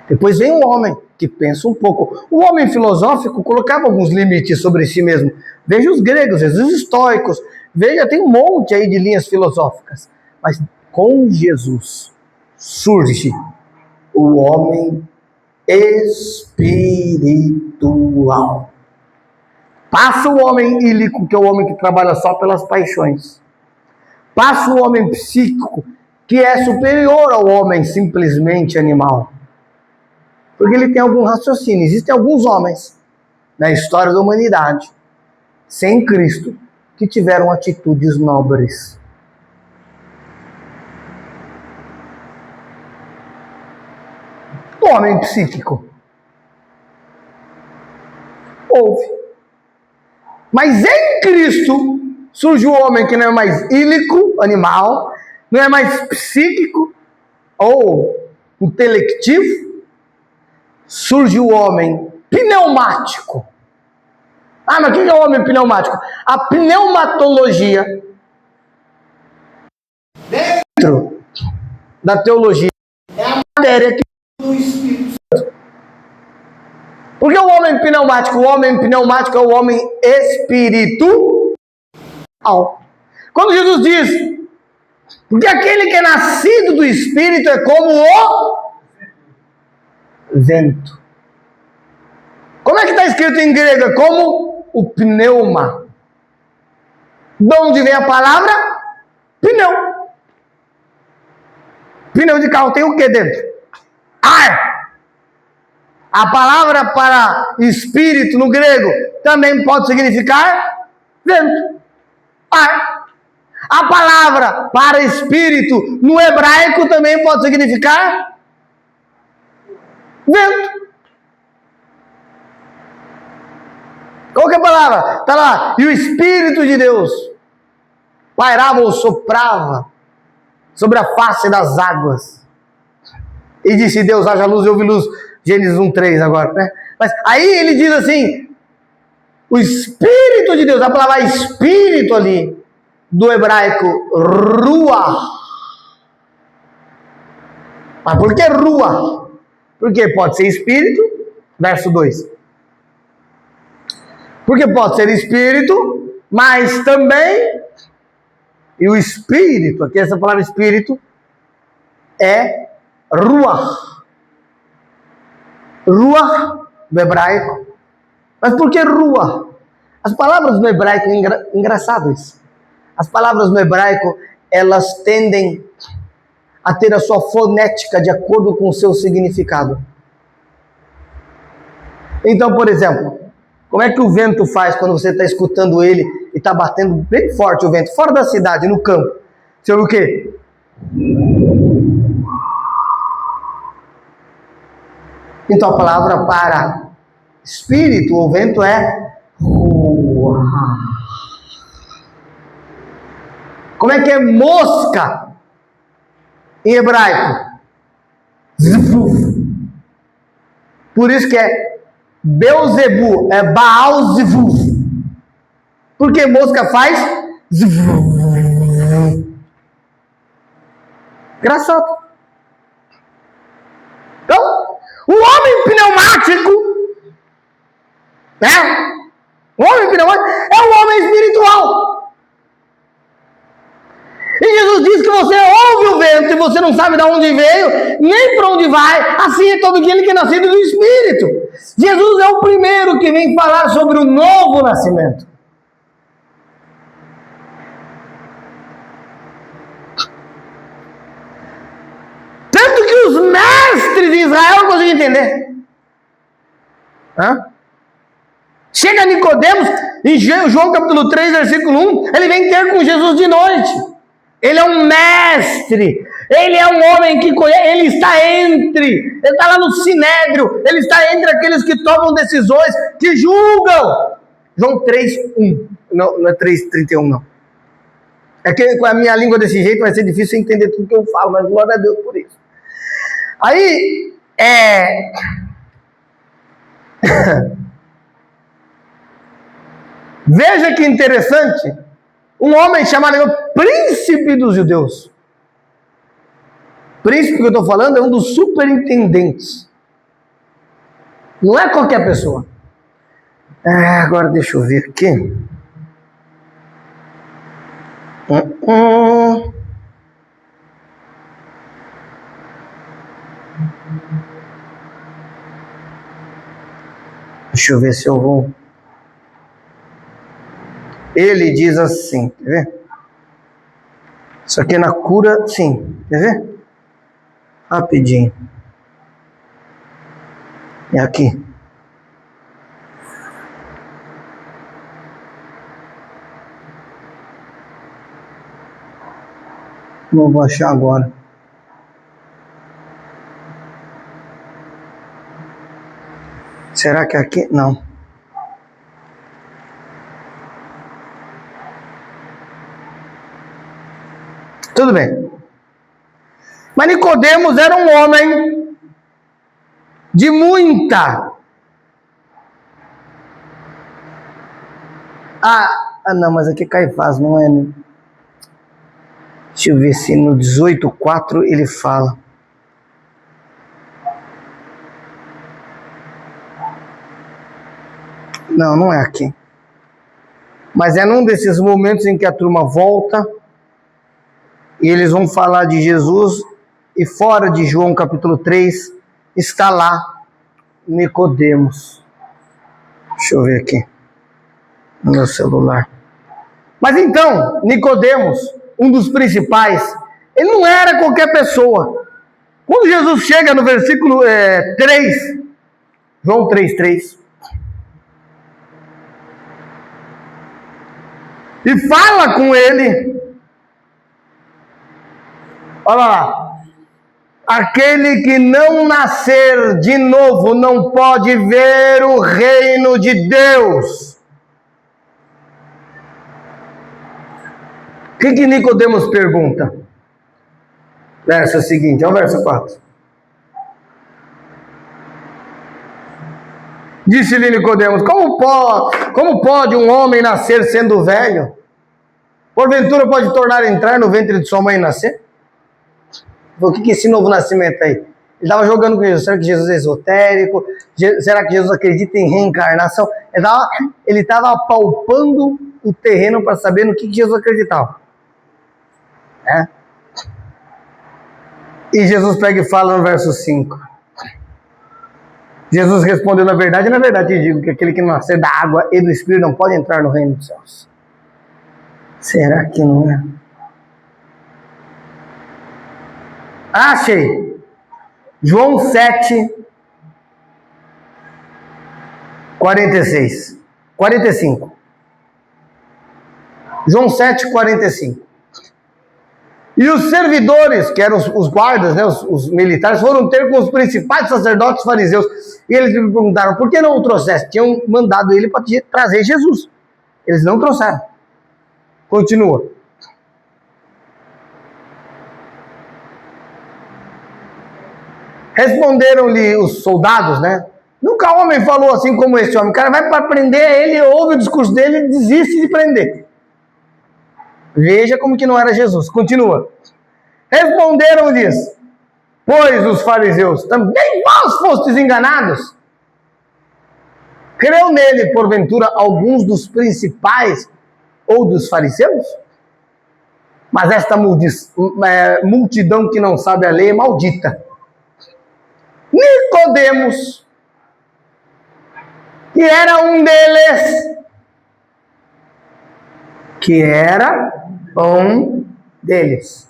Speaker 1: Depois vem o homem, que pensa um pouco. O homem filosófico colocava alguns limites sobre si mesmo. Veja os gregos, veja os estoicos, veja, tem um monte aí de linhas filosóficas. Mas com Jesus surge o homem espiritual. Passa o homem ílico, que é o homem que trabalha só pelas paixões. Passa o homem psíquico, que é superior ao homem simplesmente animal. Porque ele tem algum raciocínio. Existem alguns homens na história da humanidade, sem Cristo, que tiveram atitudes nobres. O homem psíquico. Houve. Mas em Cristo surge o homem que não é mais ílico, animal, não é mais psíquico ou intelectivo. Surge o homem pneumático. Ah, mas o que é o homem pneumático? A pneumatologia, dentro da teologia, é a matéria que do Espírito Santo. Por que o homem pneumático? O homem pneumático é o homem espiritual. Quando Jesus diz, porque aquele que é nascido do Espírito é como o vento. Como é que está escrito em grego? Como o pneuma. De onde vem a palavra? Pneu. Pneu de carro tem o que dentro? Ar. A palavra para espírito no grego também pode significar vento. Ar. A palavra para espírito no hebraico também pode significar vento. Qual que é a palavra? Está lá. E o Espírito de Deus pairava ou soprava sobre a face das águas. E disse Deus, haja luz e houve luz. Gênesis 1:3 agora, né? Mas aí ele diz assim, o Espírito de Deus, a palavra Espírito ali, do hebraico, Ruach. Mas por que Ruach? Porque pode ser Espírito, verso 2. Porque pode ser Espírito, mas também, e o Espírito, aqui essa palavra Espírito, é Ruach. Ruach, do hebraico. Mas por que Ruach? As palavras no hebraico, engraçado isso. As palavras no hebraico, elas tendem a ter a sua fonética de acordo com o seu significado. Então, por exemplo, como é que o vento faz quando você está escutando ele e está batendo bem forte o vento, fora da cidade, no campo? Você ouve o quê? Então a palavra para espírito ou vento é ruach. Como é que é mosca em hebraico? Zvuf. Por isso que é Beuzebu, é Baal Zvuf. Porque mosca faz zvuf. Engraçado. Então, o homem pneumático, né? O homem pneumático é um homem espiritual. E Jesus diz que você ouve o vento e você não sabe de onde veio, nem para onde vai. Assim é todo aquele que é nascido do Espírito. Jesus é o primeiro que vem falar sobre o novo nascimento. os mestres de Israel não conseguiam entender. Chega Nicodemos, em João capítulo 3, versículo 1, ele vem ter com Jesus de noite. Ele é um mestre, ele é um homem que conhece, ele está lá no Sinédrio, ele está entre aqueles que tomam decisões, que julgam. João 3, 1, não é 3, 31 não. É que com a minha língua desse jeito vai ser difícil entender tudo que eu falo, mas glória a Deus por isso. Aí, veja que interessante, um homem chamado príncipe dos judeus. Príncipe que eu estou falando é um dos superintendentes. Não é qualquer pessoa. Agora deixa eu ver aqui. Deixa eu ver se eu vou. Ele diz assim, quer ver? Isso aqui é na cura, sim, quer ver? Rapidinho. É aqui. Não vou achar agora. Será que é aqui? Não. Tudo bem. Mas Nicodemos era um homem de muita... não, mas aqui é Caifás, não é... Deixa eu ver se no 18:4 ele fala. Não, não é aqui. Mas é num desses momentos em que a turma volta e eles vão falar de Jesus, e fora de João capítulo 3 está lá Nicodemos. Deixa eu ver aqui no meu celular. Mas então, Nicodemos, um dos principais, ele não era qualquer pessoa. Quando Jesus chega no versículo 3, João 3:3, e fala com ele, olha lá, aquele que não nascer de novo não pode ver o reino de Deus. O que Nicodemos pergunta? Verso seguinte, é o verso 4. Disse-lhe Nicodemos: como pode um homem nascer sendo velho? Porventura pode tornar a entrar no ventre de sua mãe e nascer? O que é esse novo nascimento aí? Ele estava jogando com Jesus. Será que Jesus é esotérico? Será que Jesus acredita em reencarnação? Ele estava palpando o terreno para saber no que Jesus acreditava. E Jesus pega e fala no verso 5. Jesus respondeu: na verdade eu digo que aquele que não nascer da água e do Espírito não pode entrar no reino dos céus. Será que não é? Achei. João 7, 45. João 7, 45. E os servidores, que eram os guardas, né, os militares, foram ter com os principais sacerdotes fariseus. E eles lhe perguntaram: por que não o trouxeste? Tinham mandado ele para trazer Jesus. Eles não trouxeram. Continua. Responderam-lhe os soldados, né? Nunca homem falou assim como esse homem. O cara vai para prender, ele ouve o discurso dele e desiste de prender. Veja como que não era Jesus. Continua. Responderam-lhes, pois os fariseus: também vós fostes enganados? Creu nele, porventura, alguns dos principais ou dos fariseus? Mas esta multidão que não sabe a lei é maldita. Nicodemos, que era um deles,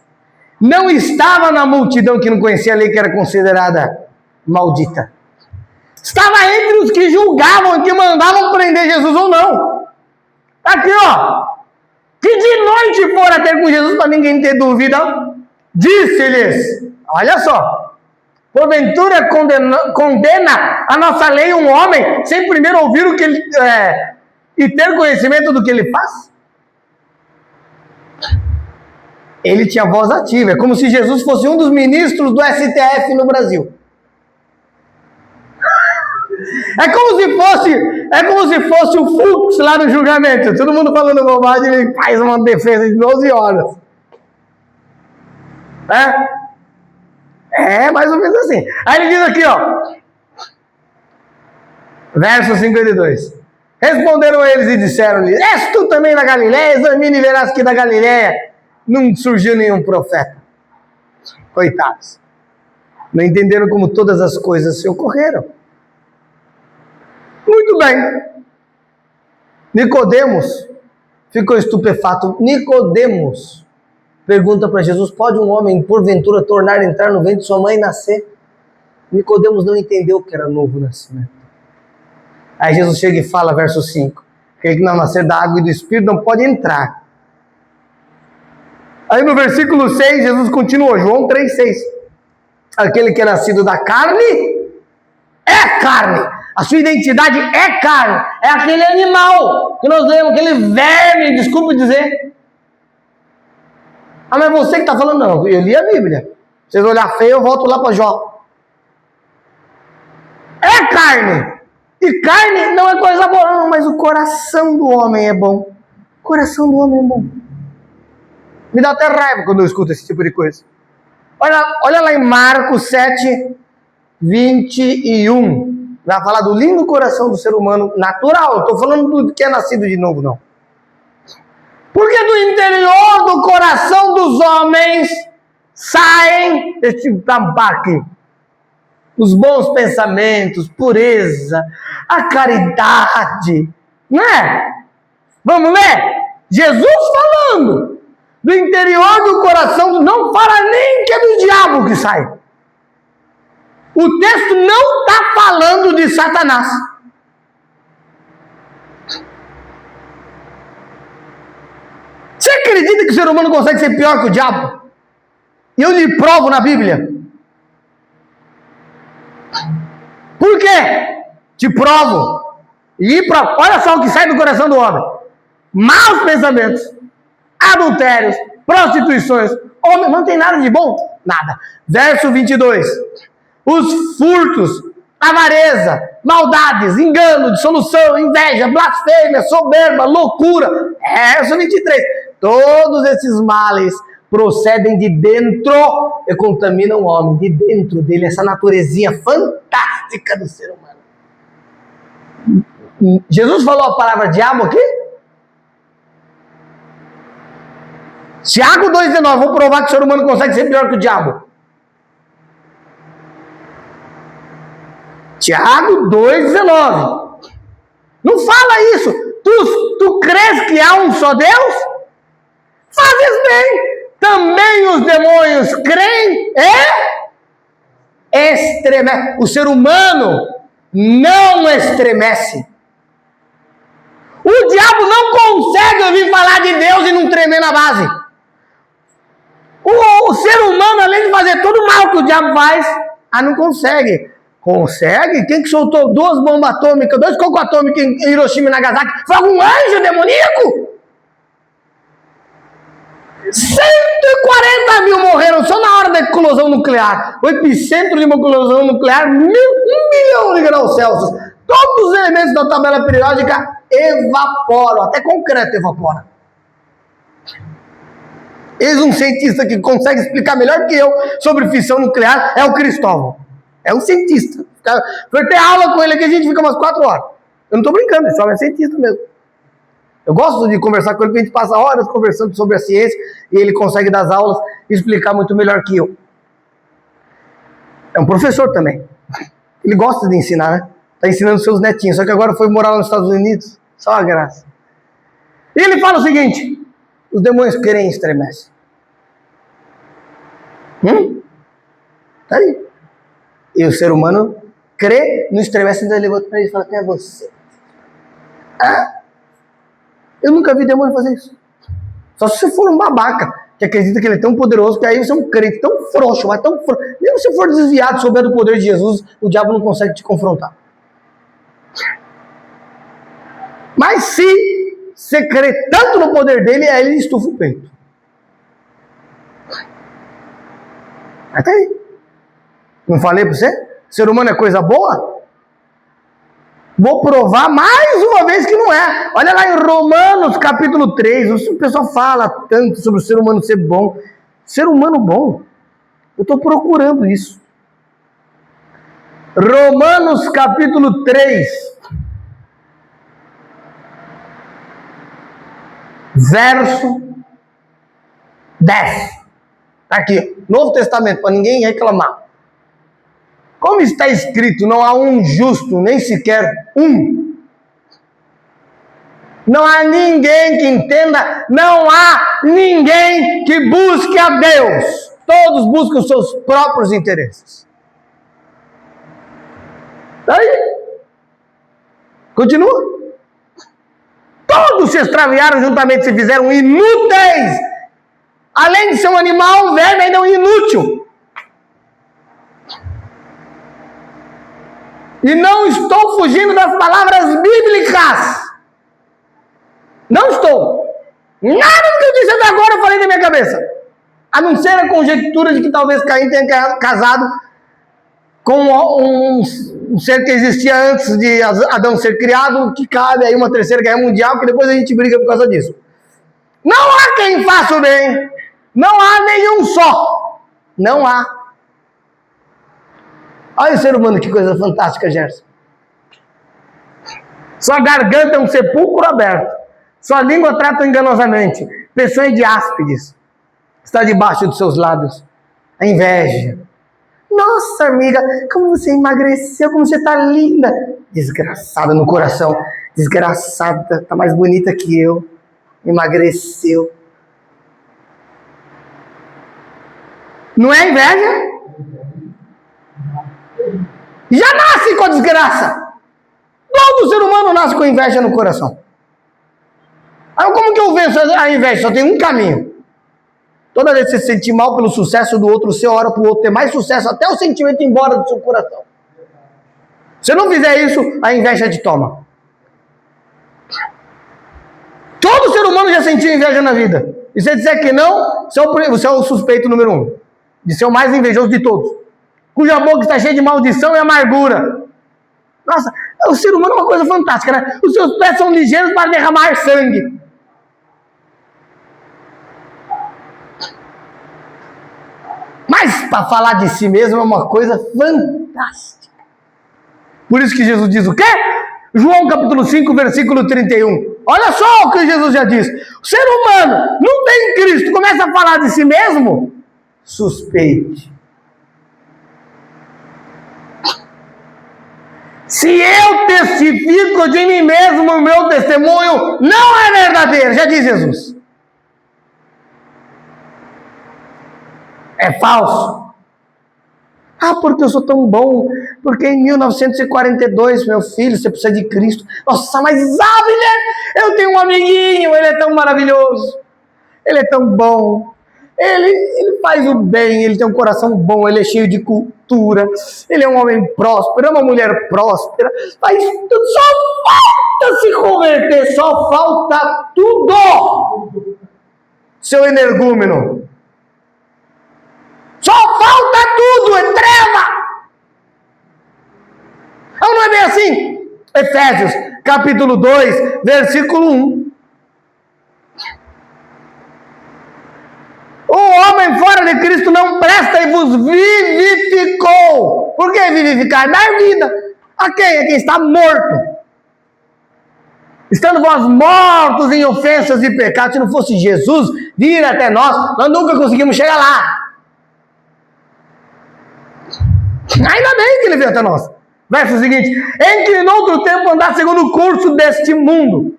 Speaker 1: não estava na multidão que não conhecia a lei, que era considerada maldita. Estava entre os que julgavam, que mandavam prender Jesus ou não. Aqui, ó. Que de noite fora ter com Jesus, para ninguém ter dúvida, disse-lhes, olha só, porventura condena a nossa lei um homem sem primeiro ouvir o que ele e ter conhecimento do que ele faz? Ele tinha voz ativa, é como se Jesus fosse um dos ministros do STF no Brasil. É como se fosse o Fux lá no julgamento. Todo mundo falando bobagem, ele faz uma defesa de 12 horas. É mais ou menos assim. Aí ele diz aqui, ó. Verso 52. Responderam eles e disseram-lhe: és tu também da Galileia? Examine e verás que da Galileia não surgiu nenhum profeta. Coitados. Não entenderam como todas as coisas se ocorreram. Muito bem. Nicodemos ficou estupefato. Nicodemos pergunta para Jesus: pode um homem porventura tornar a entrar no ventre de sua mãe e nascer? Nicodemos não entendeu que era novo nascimento. Aí Jesus chega e fala, verso 5, aquele que não nascer da água e do Espírito não pode entrar. Aí no versículo 6, Jesus continuou, João 3,6. Aquele que é nascido da carne, é carne. A sua identidade é carne. É aquele animal que nós lemos, aquele verme, desculpe dizer. Ah, mas você que está falando, não, eu li a Bíblia. Vocês olhar feio, eu volto lá para Jó. É carne. E carne não é coisa boa, não, mas o coração do homem é bom. O coração do homem é bom. Me dá até raiva quando eu escuto esse tipo de coisa. Olha lá em Marcos 7, 21. Vai falar do lindo coração do ser humano natural. Não estou falando do que é nascido de novo, não. Porque do interior do coração dos homens saem, deixa eu tampar aqui, os bons pensamentos, pureza, a caridade, não é? Vamos ler? Jesus falando, do interior do coração, não fala nem que é do diabo que sai. O texto não está falando de Satanás. Você acredita que o ser humano consegue ser pior que o diabo? E eu lhe provo na Bíblia. Por quê? Te provo. Olha só o que sai do coração do homem. Maus pensamentos, adultérios, prostituições. Homem não tem nada de bom? Nada. Verso 22. Os furtos, avareza, maldades, engano, dissolução, inveja, blasfêmia, soberba, loucura. Verso 23. Todos esses males procedem de dentro e contaminam o homem. De dentro dele, essa naturezinha fantástica do ser humano. Jesus falou a palavra diabo aqui? Tiago 2,19. Vou provar que o ser humano consegue ser pior que o diabo. Tiago 2,19. Não fala isso. Tu crês que há um só Deus? Fazes bem. Também os demônios creem e estremecem. O ser humano não estremece. O diabo não consegue ouvir falar de Deus e não tremer na base. O ser humano, além de fazer todo o mal que o diabo faz, não consegue. Consegue? Quem que soltou 2 bombas atômicas, 2 cocos atômicos em Hiroshima e Nagasaki? Foi algum anjo demoníaco? 140 mil morreram só na hora da explosão nuclear. O epicentro de uma explosão nuclear, 1 milhão de graus Celsius. Todos os elementos da tabela periódica evaporam, até concreto evapora. Eis um cientista que consegue explicar melhor que eu sobre fissão nuclear, é o Cristóvão. É um cientista. Foi ter aula com ele aqui, a gente fica umas 4 horas. Eu não estou brincando, esse homem é cientista mesmo. Eu gosto de conversar com ele, porque a gente passa horas conversando sobre a ciência, e ele consegue dar as aulas e explicar muito melhor que eu. É um professor também. Ele gosta de ensinar, né? Está ensinando seus netinhos, só que agora foi morar lá nos Estados Unidos. Só a graça. E ele fala o seguinte: os demônios querem e estremecem. Tá aí. E o ser humano crê, não estremece, então ele levanta para ele e fala: quem é você? Eu nunca vi demônio fazer isso. Só se você for um babaca, que acredita que ele é tão poderoso, que aí você é um crente tão frouxo, mas tão frouxo. Mesmo se for desviado, souber do poder de Jesus, o diabo não consegue te confrontar. Mas se você crê tanto no poder dele, aí ele estufa o peito. Até aí. Não falei para você? Ser humano é coisa boa? Vou provar mais uma vez que não é. Olha lá em Romanos capítulo 3. O pessoal fala tanto sobre o ser humano ser bom. Ser humano bom? Eu estou procurando isso. Romanos capítulo 3. Verso 10. Está aqui. Novo Testamento, para ninguém reclamar. Como está escrito, não há um justo, nem sequer um. Não há ninguém que entenda, não há ninguém que busque a Deus. Todos buscam os seus próprios interesses. Aí, continua. Todos se extraviaram juntamente, se fizeram inúteis. Além de ser um animal, o verme ainda é um inútil. E não estou fugindo das palavras bíblicas. Não estou. Nada do que eu disse até agora eu falei na minha cabeça. A não ser a conjectura de que talvez Caim tenha casado com um ser que existia antes de Adão ser criado, que cabe aí uma terceira guerra mundial, que depois a gente briga por causa disso. Não há quem faça o bem. Não há nenhum só. Não há. Olha o ser humano, que coisa fantástica, Gerson. Sua garganta é um sepulcro aberto. Sua língua trata enganosamente. Peçonha de áspides está debaixo dos seus lábios. A inveja. Nossa, amiga, como você emagreceu, como você está linda. Desgraçada no coração. Desgraçada, está mais bonita que eu. Emagreceu. Não é inveja? Já nasce com a desgraça. Todo ser humano nasce com inveja no coração. Aí como que eu venço a inveja? Só tem um caminho. Toda vez que você se sentir mal pelo sucesso do outro, você ora para o outro ter mais sucesso, até o sentimento ir embora do seu coração. Se não fizer isso, a inveja te toma. Todo ser humano já sentiu inveja na vida. E se você disser que não, você é o suspeito número 1. De ser o mais invejoso de todos. Cuja boca está cheia de maldição e amargura. Nossa, o ser humano é uma coisa fantástica, né? Os seus pés são ligeiros para derramar sangue. Mas para falar de si mesmo é uma coisa fantástica. Por isso que Jesus diz o quê? João capítulo 5, versículo 31. Olha só o que Jesus já disse. O ser humano não tem Cristo, começa a falar de si mesmo, suspeite. Se eu testifico de mim mesmo, o meu testemunho não é verdadeiro, já diz Jesus. É falso. Ah, porque eu sou tão bom, porque em 1942, meu filho, você precisa de Cristo. Nossa, mas eu tenho um amiguinho, ele é tão maravilhoso, ele é tão bom. Ele faz o bem, ele tem um coração bom, ele é cheio de cultura, ele é um homem próspero, é uma mulher próspera, faz tudo, só falta se converter, só falta tudo, seu energúmeno. Só falta tudo, é treva. Não é bem assim? Efésios, capítulo 2, versículo 1. O homem fora de Cristo não presta e vos vivificou. Por que vivificar? Dar vida. A quem? A quem está morto. Estando vós mortos em ofensas e pecados, se não fosse Jesus vir até nós nunca conseguimos chegar lá. Ainda bem que ele veio até nós. Verso seguinte: em que em outro tempo andar segundo o curso deste mundo,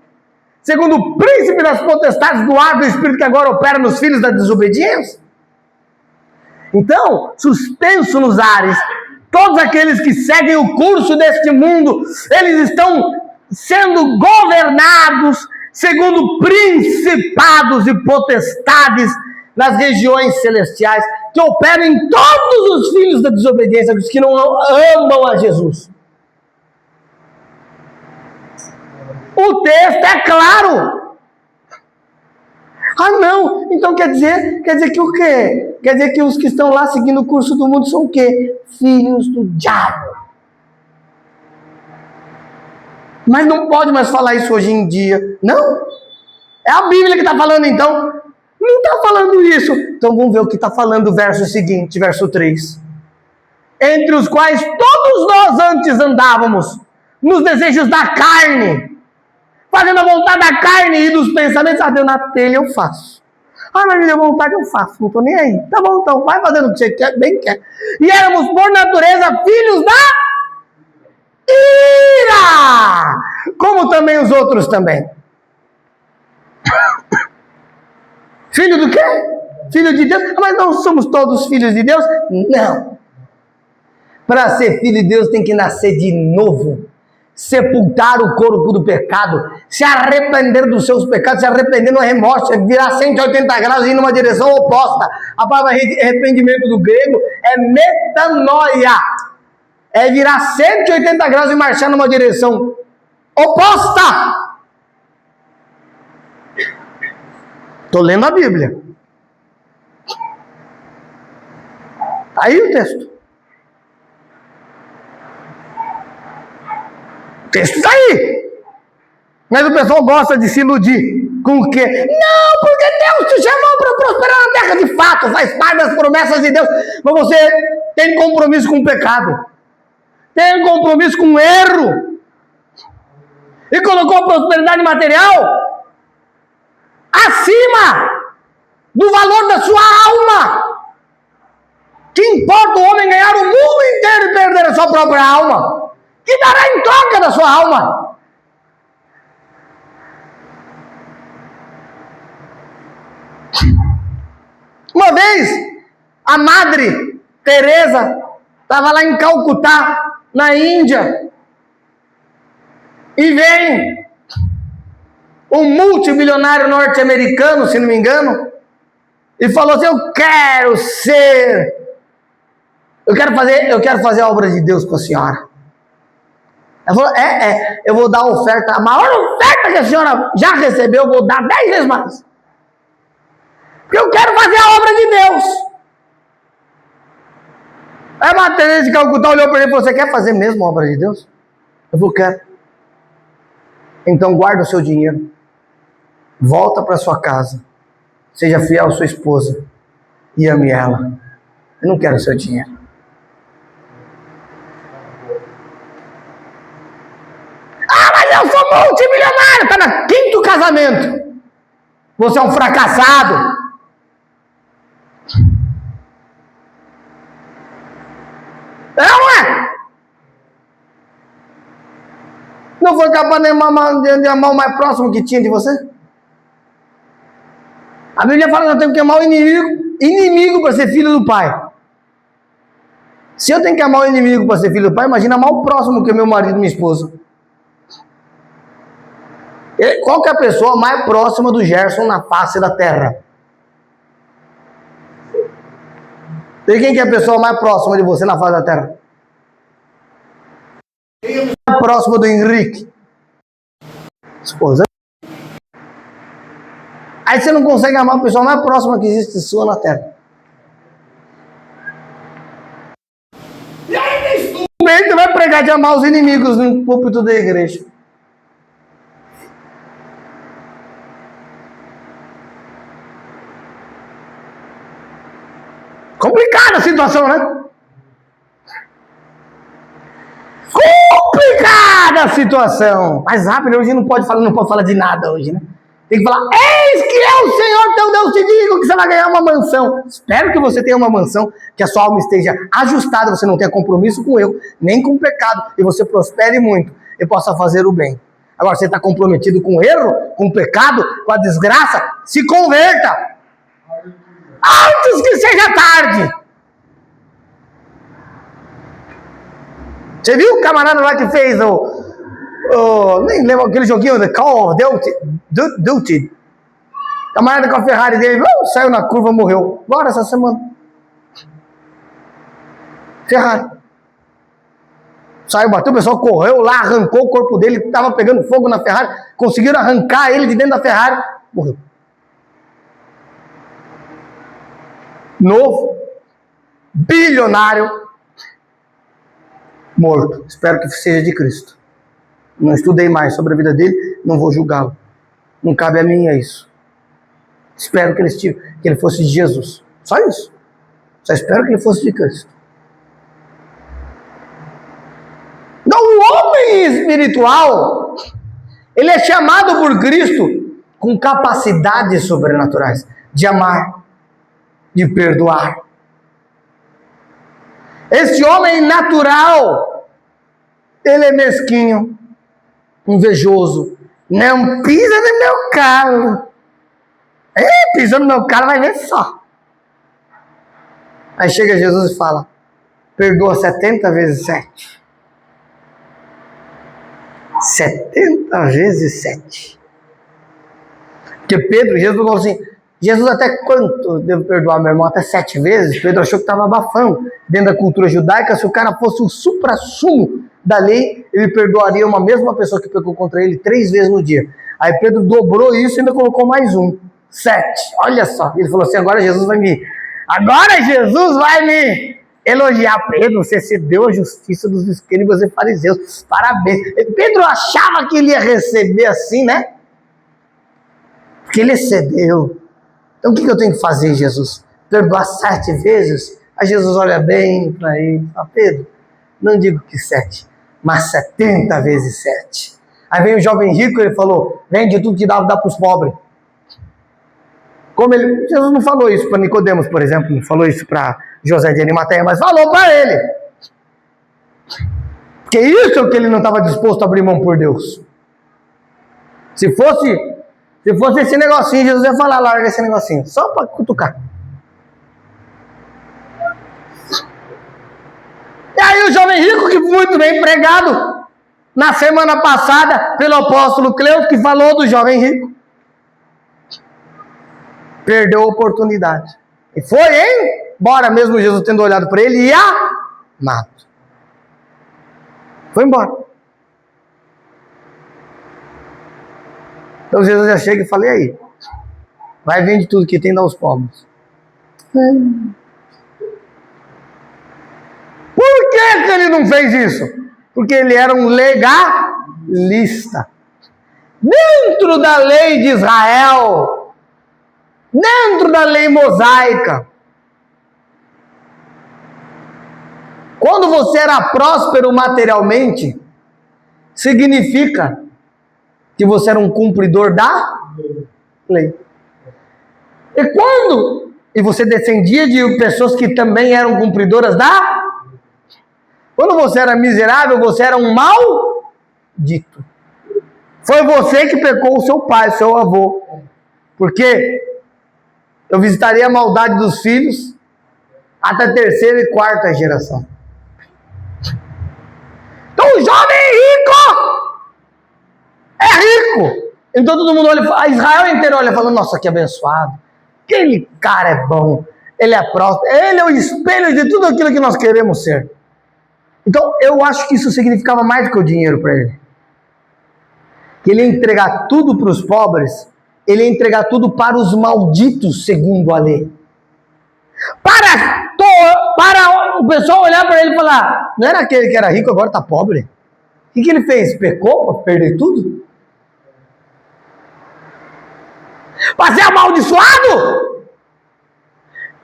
Speaker 1: segundo o príncipe das potestades do ar do espírito que agora opera nos filhos da desobediência, Então, suspenso nos ares, todos aqueles que seguem o curso deste mundo, eles estão sendo governados segundo principados e potestades nas regiões celestiais, que operam em todos os filhos da desobediência, os que não amam a Jesus. O texto é claro. Ah, não, então quer dizer que o quê? Quer dizer que os que estão lá seguindo o curso do mundo são o quê? Filhos do diabo. Mas não pode mais falar isso hoje em dia. Não. É a Bíblia que está falando então. Não está falando isso. Então vamos ver o que está falando o verso seguinte, verso 3. Entre os quais todos nós antes andávamos, nos desejos da carne, fazendo a vontade da carne e dos pensamentos. Ah, deu na telha, eu faço. Ah, mas me deu vontade, eu faço. Não estou nem aí. Tá bom, então, vai fazendo o que você quer, bem quer. E éramos, por natureza, filhos da ira, como também os outros também. Filho do quê? Filho de Deus? Mas não somos todos filhos de Deus? Não. Para ser filho de Deus tem que nascer de novo, sepultar o corpo do pecado, se arrepender dos seus pecados, se arrepender no remorso, virar 180 graus e ir numa direção oposta. A palavra arrependimento do grego é metanoia. É virar 180 graus e marchar numa direção oposta. Estou lendo a Bíblia. Aí o texto. O texto está aí. Mas o pessoal gosta de se iludir. Com o quê? Não, porque Deus te chamou para prosperar na terra de fato. Faz parte das promessas de Deus. Mas você tem compromisso com o pecado. Tem compromisso com o erro. E colocou a prosperidade material acima do valor da sua alma. Que importa o homem ganhar o mundo inteiro e perder a sua própria alma? Que dará em troca da sua alma? Uma vez, a Madre Teresa estava lá em Calcutá, na Índia, e vem um multimilionário norte-americano, se não me engano, e falou assim: eu quero fazer a obra de Deus com a senhora. Ela falou: eu vou dar a oferta, a maior oferta que a senhora já recebeu, eu vou dar 10 vezes mais. Porque eu quero fazer a obra de Deus. Aí a Madre Teresa de Calcutá olhou para ele e falou: você quer fazer mesmo a obra de Deus? Eu falei: quero. Então guarda o seu dinheiro, volta para sua casa, seja fiel à sua esposa e ame ela. Eu não quero o seu dinheiro. Ah, mas eu sou multimilionário, está no 5º casamento. Você é um fracassado. Não foi capaz de amar o mais próximo que tinha de você? A Bíblia fala que eu tenho que amar o inimigo para ser filho do Pai. Se eu tenho que amar o inimigo para ser filho do Pai, imagina amar o próximo, que é meu marido e minha esposa. Qual que é a pessoa mais próxima do Gerson na face da terra? E quem que é a pessoa mais próxima de você na face da terra? Quem é a pessoa mais próxima do Henrique? Esposa. Aí você não consegue amar a pessoa mais próxima que existe sua na terra. E aí você vai pregar de amar os inimigos no púlpito da igreja. Complicada a situação, né? Complicada a situação. Mais rápido, hoje não pode falar de nada hoje, né? Tem que falar: eis que é o Senhor teu Deus, te digo que você vai ganhar uma mansão. Espero que você tenha uma mansão, que a sua alma esteja ajustada, você não tenha compromisso com eu, nem com o pecado, e você prospere muito e possa fazer o bem. Agora, você está comprometido com o erro, com o pecado, com a desgraça, se converta antes que seja tarde. Você viu o camarada lá que fez nem lembro aquele joguinho, The Call of Duty. O camarada com a Ferrari dele, saiu na curva, morreu. Agora, essa semana. Ferrari. Saiu, bateu, o pessoal correu lá, arrancou o corpo dele, estava pegando fogo na Ferrari, conseguiram arrancar ele de dentro da Ferrari, morreu. Novo, bilionário, morto. Espero que seja de Cristo. Não estudei mais sobre a vida dele, não vou julgá-lo. Não cabe a mim isso. Espero que ele fosse de Jesus. Só isso. Só espero que ele fosse de Cristo. Então, o homem espiritual, ele é chamado por Cristo com capacidades sobrenaturais de amar, de perdoar. Esse homem natural, ele é mesquinho, invejoso, não pisa no meu carro. Pisa no meu carro, vai ver só. Aí chega Jesus e fala, perdoa 70 vezes 7. 70 vezes 7. Porque Jesus falou assim, Jesus, até quanto devo perdoar, meu irmão? Até 7 vezes? Pedro achou que estava abafando. Dentro da cultura judaica, se o cara fosse o supra-sumo da lei, ele perdoaria uma mesma pessoa que pecou contra ele 3 vezes no dia. Aí Pedro dobrou isso e ainda colocou mais 7. Olha só. Ele falou assim, agora Jesus vai me elogiar. Pedro, você cedeu a justiça dos escribas e fariseus. Parabéns. Pedro achava que ele ia receber assim, né? Porque ele cedeu. Então o que eu tenho que fazer, Jesus? Perdoar 7 vezes? Aí Jesus olha bem para ele e fala, Pedro, não digo que 7, mas 70 vezes 7. Aí vem o jovem rico e ele falou, vende tudo que dá para os pobres. Jesus não falou isso para Nicodemos, por exemplo, não falou isso para José de Arimateia, mas falou para ele. Porque isso é o que ele não estava disposto a abrir mão por Deus. Se fosse esse negocinho, Jesus ia falar, larga esse negocinho, só para cutucar. E aí o jovem rico, que foi muito bem pregado na semana passada pelo apóstolo Cleus, que falou do jovem rico, perdeu a oportunidade. E foi embora, mesmo Jesus tendo olhado para ele e amado. Foi embora. Então Jesus já chega e fala, e aí? Vai vende tudo que tem e dá aos pobres. Por que ele não fez isso? Porque ele era um legalista. Dentro da lei de Israel, dentro da lei mosaica, quando você era próspero materialmente, significa que você era um cumpridor da lei. E você descendia de pessoas que também eram cumpridoras da. Quando você era miserável, você era um maldito. Foi você que pecou o seu pai, o seu avô. Porque eu visitaria a maldade dos filhos até a 3ª e 4ª geração. Então o jovem rico é rico. Então todo mundo olha, a Israel inteiro olha falando, nossa, que abençoado. Aquele cara é bom, ele é próspero, ele é o espelho de tudo aquilo que nós queremos ser. Então eu acho que isso significava mais do que o dinheiro para ele. Que ele ia entregar tudo para os pobres, ele ia entregar tudo para os malditos, segundo a lei. Para o pessoal olhar para ele e falar, não era aquele que era rico, agora está pobre? O que ele fez? Pecou para perder tudo? Para ser amaldiçoado?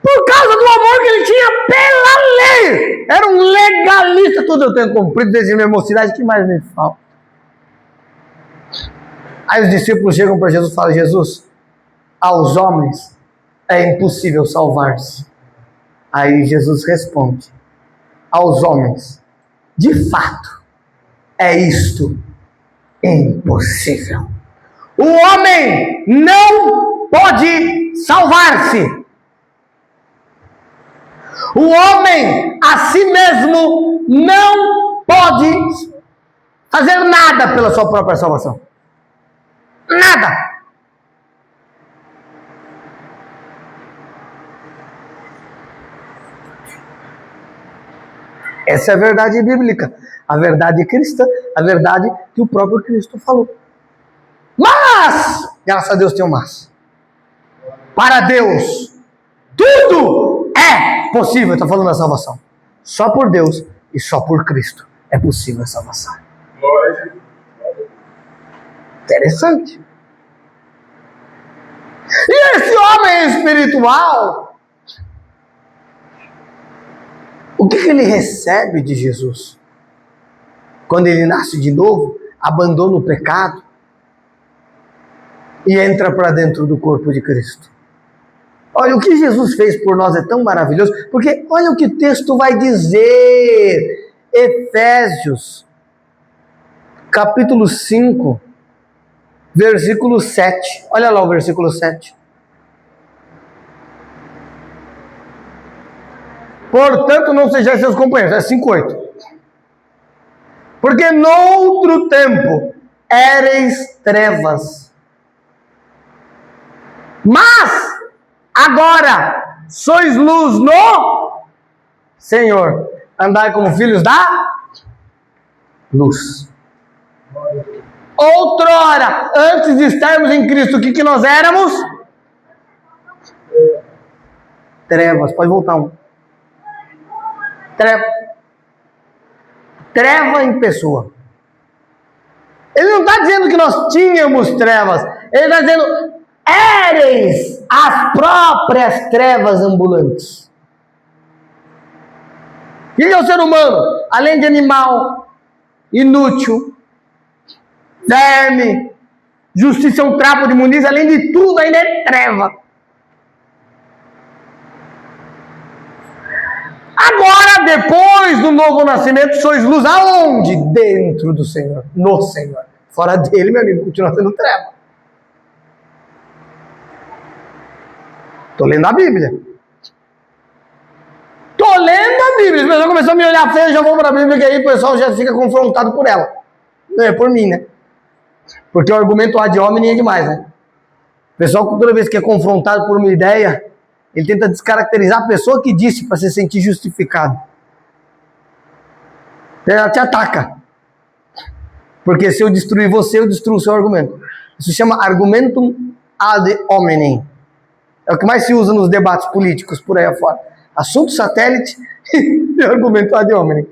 Speaker 1: Por causa do amor que ele tinha pela lei. Era um legalista. Tudo eu tenho cumprido desde minha mocidade, que mais me falta? Aí os discípulos chegam para Jesus e falam, Jesus, aos homens é impossível salvar-se. Aí Jesus responde, aos homens, de fato, é isto impossível. O homem não pode salvar-se. O homem a si mesmo não pode fazer nada pela sua própria salvação. Nada. Essa é a verdade bíblica, a verdade cristã, a verdade que o próprio Cristo falou. Mas, graças a Deus tem um mas. Para Deus, tudo é possível. Está falando da salvação. Só por Deus e só por Cristo é possível a salvação. Interessante. E esse homem espiritual, o que ele recebe de Jesus? Quando ele nasce de novo, abandona o pecado e entra para dentro do corpo de Cristo. Olha, o que Jesus fez por nós é tão maravilhoso, porque olha o que o texto vai dizer. Efésios, capítulo 5, versículo 7. Olha lá o versículo 7. Portanto, não sejais seus companheiros. É 5:8. Porque noutro tempo éreis trevas, mas agora sois luz no Senhor. Andai como filhos da luz. Outrora, antes de estarmos em Cristo, o que nós éramos? Trevas. Pode voltar um. Treva em pessoa. Ele não está dizendo que nós tínhamos trevas. Ele está dizendo, éreis as próprias trevas ambulantes. E ele é o ser humano, além de animal, inútil, verme, justiça é um trapo de imundícia, além de tudo ainda é treva. Agora, depois do novo nascimento, sois luz aonde? Dentro do Senhor, no Senhor. Fora dele, meu amigo, continua sendo treva. Estou lendo a Bíblia. Estou lendo a Bíblia. As pessoas começam a me olhar feio, já vou para a Bíblia, que aí o pessoal já fica confrontado por ela. Não é por mim, né? Porque o argumento ad hominem é demais, né? O pessoal, toda vez que é confrontado por uma ideia, ele tenta descaracterizar a pessoa que disse para se sentir justificado. Ela te ataca. Porque se eu destruir você, eu destruo o seu argumento. Isso se chama argumentum ad hominem. É o que mais se usa nos debates políticos por aí afora. Assunto satélite e argumento ad hominem.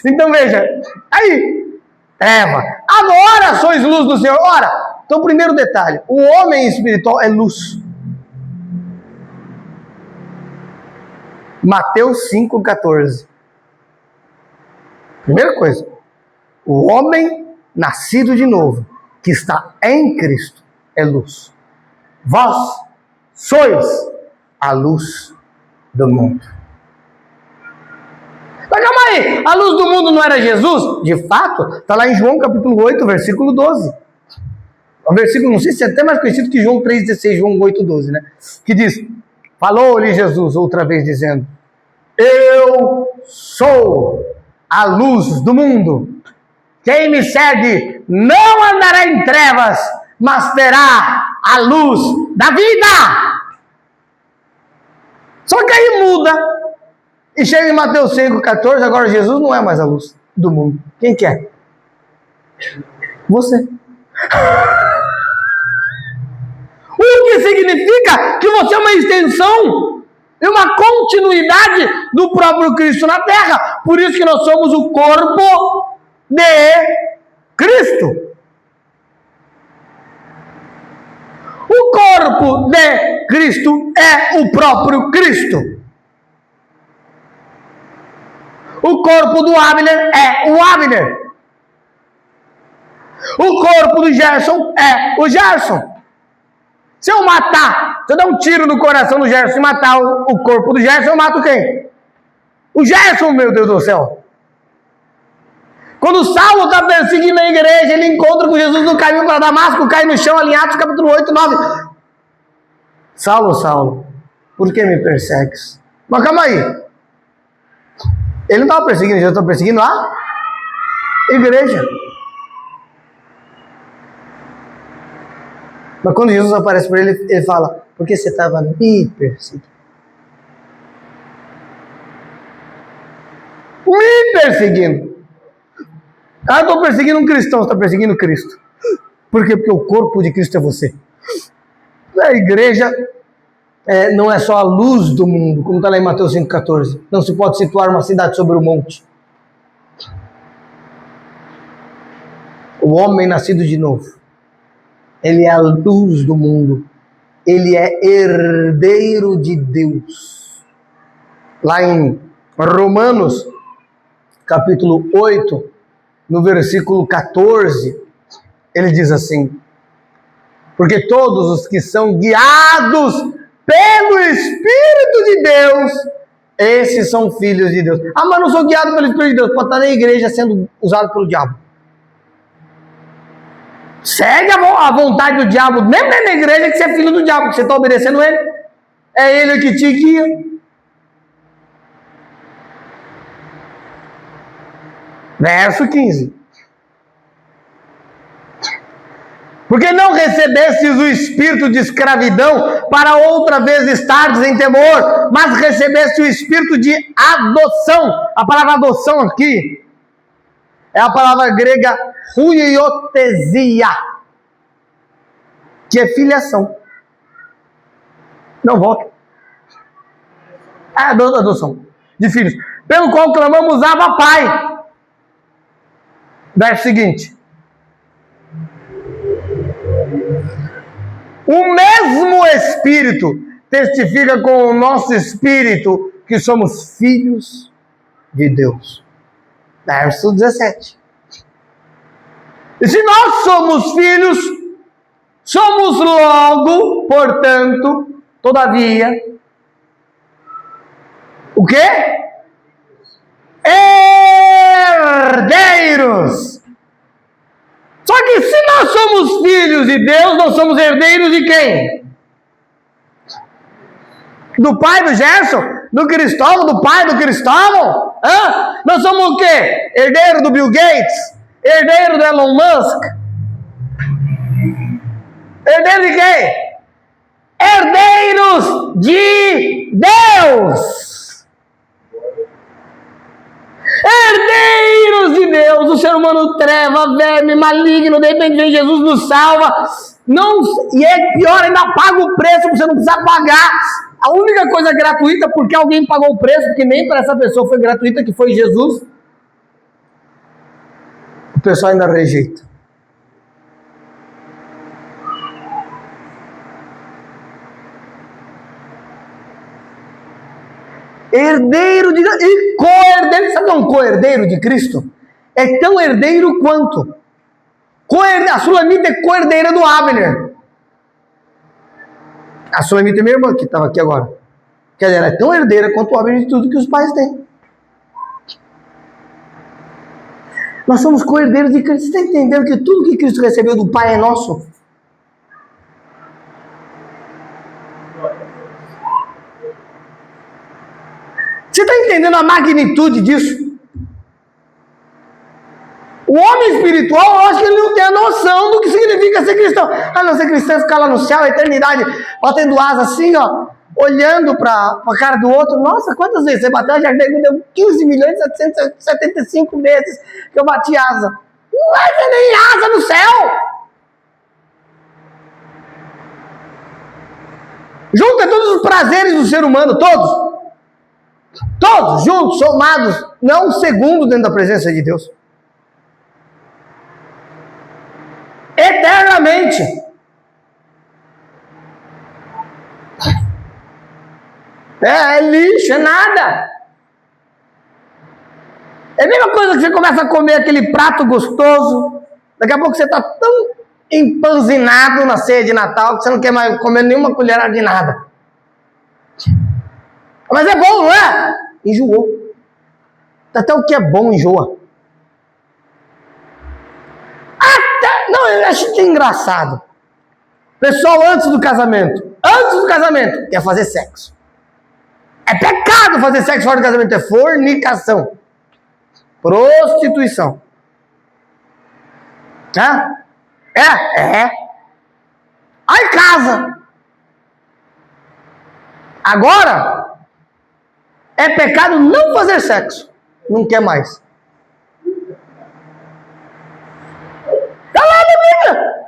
Speaker 1: Então veja, aí, treva. Agora sois luz do Senhor. Ora, então primeiro detalhe, o homem espiritual é luz. Mateus 5,14. Primeira coisa, o homem nascido de novo, que está em Cristo, é luz. Vós sois a luz do mundo. Mas calma aí, a luz do mundo não era Jesus? De fato, está lá em João capítulo 8, versículo 12. Um versículo, não sei se é até mais conhecido que João 3,16, João 8,12, né? Que diz, falou-lhe Jesus outra vez dizendo, eu sou a luz do mundo. Quem me segue não andará em trevas, mas terá a luz da vida. Só que aí muda. E chega em Mateus 5,14, agora Jesus não é mais a luz do mundo. Quem que é? Você. O que significa que você é uma extensão e uma continuidade do próprio Cristo na Terra. Por isso que nós somos o corpo de Cristo. O corpo de Cristo é o próprio Cristo. O corpo do Abner é o Abner. O corpo do Gerson é o Gerson. Se eu matar, se eu dar um tiro no coração do Gerson e matar o corpo do Gerson, eu mato quem? O Gerson, meu Deus do céu. Quando Saulo está perseguindo a igreja, ele encontra com Jesus no caminho para Damasco, cai no chão, ali em Atos capítulo 8, 9. Saulo, Saulo, por que me persegues? Mas calma aí. Ele não estava perseguindo, Jesus estava perseguindo igreja. Mas quando Jesus aparece para ele, ele fala: porque você estava me perseguindo. Me perseguindo. Ah, estou perseguindo um cristão, você está perseguindo Cristo. Por quê? Porque o corpo de Cristo é você. A igreja não é só a luz do mundo, como está lá em Mateus 5,14. Não se pode situar uma cidade sobre o monte. O homem nascido de novo, ele é a luz do mundo. Ele é herdeiro de Deus. Lá em Romanos, capítulo 8, no versículo 14, ele diz assim: porque todos os que são guiados pelo Espírito de Deus, esses são filhos de Deus. Ah, mas não sou guiado pelo Espírito de Deus. Pode estar na igreja sendo usado pelo diabo. Segue a vontade do diabo, mesmo na igreja, que você é filho do diabo, que você está obedecendo ele. É ele que te guia. Verso 15. Porque não recebestes o espírito de escravidão para outra vez estares em temor, mas recebeste o espírito de adoção. A palavra adoção aqui é a palavra grega huiotesia, que é filiação. Não, volta. Adoção de filhos. Pelo qual clamamos Abba Pai. Verso seguinte. O mesmo Espírito testifica com o nosso espírito que somos filhos de Deus. Verso 17. E se nós somos filhos, somos logo, portanto, todavia, o quê? Herdeiros. Só que se nós somos filhos de Deus, nós somos herdeiros de quem? Do pai do Gerson? Do Cristóvão? Do pai do Cristóvão? Hã? Nós somos o quê? Herdeiro do Bill Gates? Herdeiro do Elon Musk? Herdeiro de quem? Herdeiros de Deus! Herdeiros de Deus! O ser humano treva, verme, maligno, de repente vem Jesus, nos salva. Não, e é pior, ainda paga o preço, você não precisa pagar. A única coisa gratuita, porque alguém pagou o preço, porque nem para essa pessoa foi gratuita, que foi Jesus, o pessoal ainda rejeita. Herdeiro de Deus e co-herdeiro. Sabe o que é um co-herdeiro de Cristo? É tão herdeiro quanto. A Sulamita é co-herdeira do Abner. A Sulamita é minha irmã, que estava aqui agora. Quer dizer, ela é tão herdeira quanto o Abner de tudo que os pais têm. Nós somos co-herdeiros de Cristo. Você está entendendo que tudo que Cristo recebeu do Pai é nosso? Você está entendendo a magnitude disso? O homem espiritual, eu acho que ele não tem a noção do que significa ser cristão. Ah, não, ser cristão é ficar lá no céu, a eternidade, batendo asa assim, ó, olhando para a cara do outro. Nossa, quantas vezes você bateu? Já deu 15.775 vezes que eu bati asa. Não vai ter nem asa no céu. Junta todos os prazeres do ser humano, todos. Todos juntos, somados, não um segundo dentro da presença de Deus. Eternamente. É lixo, é nada. É a mesma coisa que você começa a comer aquele prato gostoso, daqui a pouco você está tão empanzinado na ceia de Natal que você não quer mais comer nenhuma colherada de nada. Mas é bom, não é? Enjoou. Até o que é bom enjoa. Não, eu acho que é engraçado. Pessoal, antes do casamento, quer fazer sexo. É pecado fazer sexo fora do casamento, é fornicação. Prostituição. Hã? É. Aí casa. Agora, é pecado não fazer sexo. Não quer mais. Está lá na Bíblia.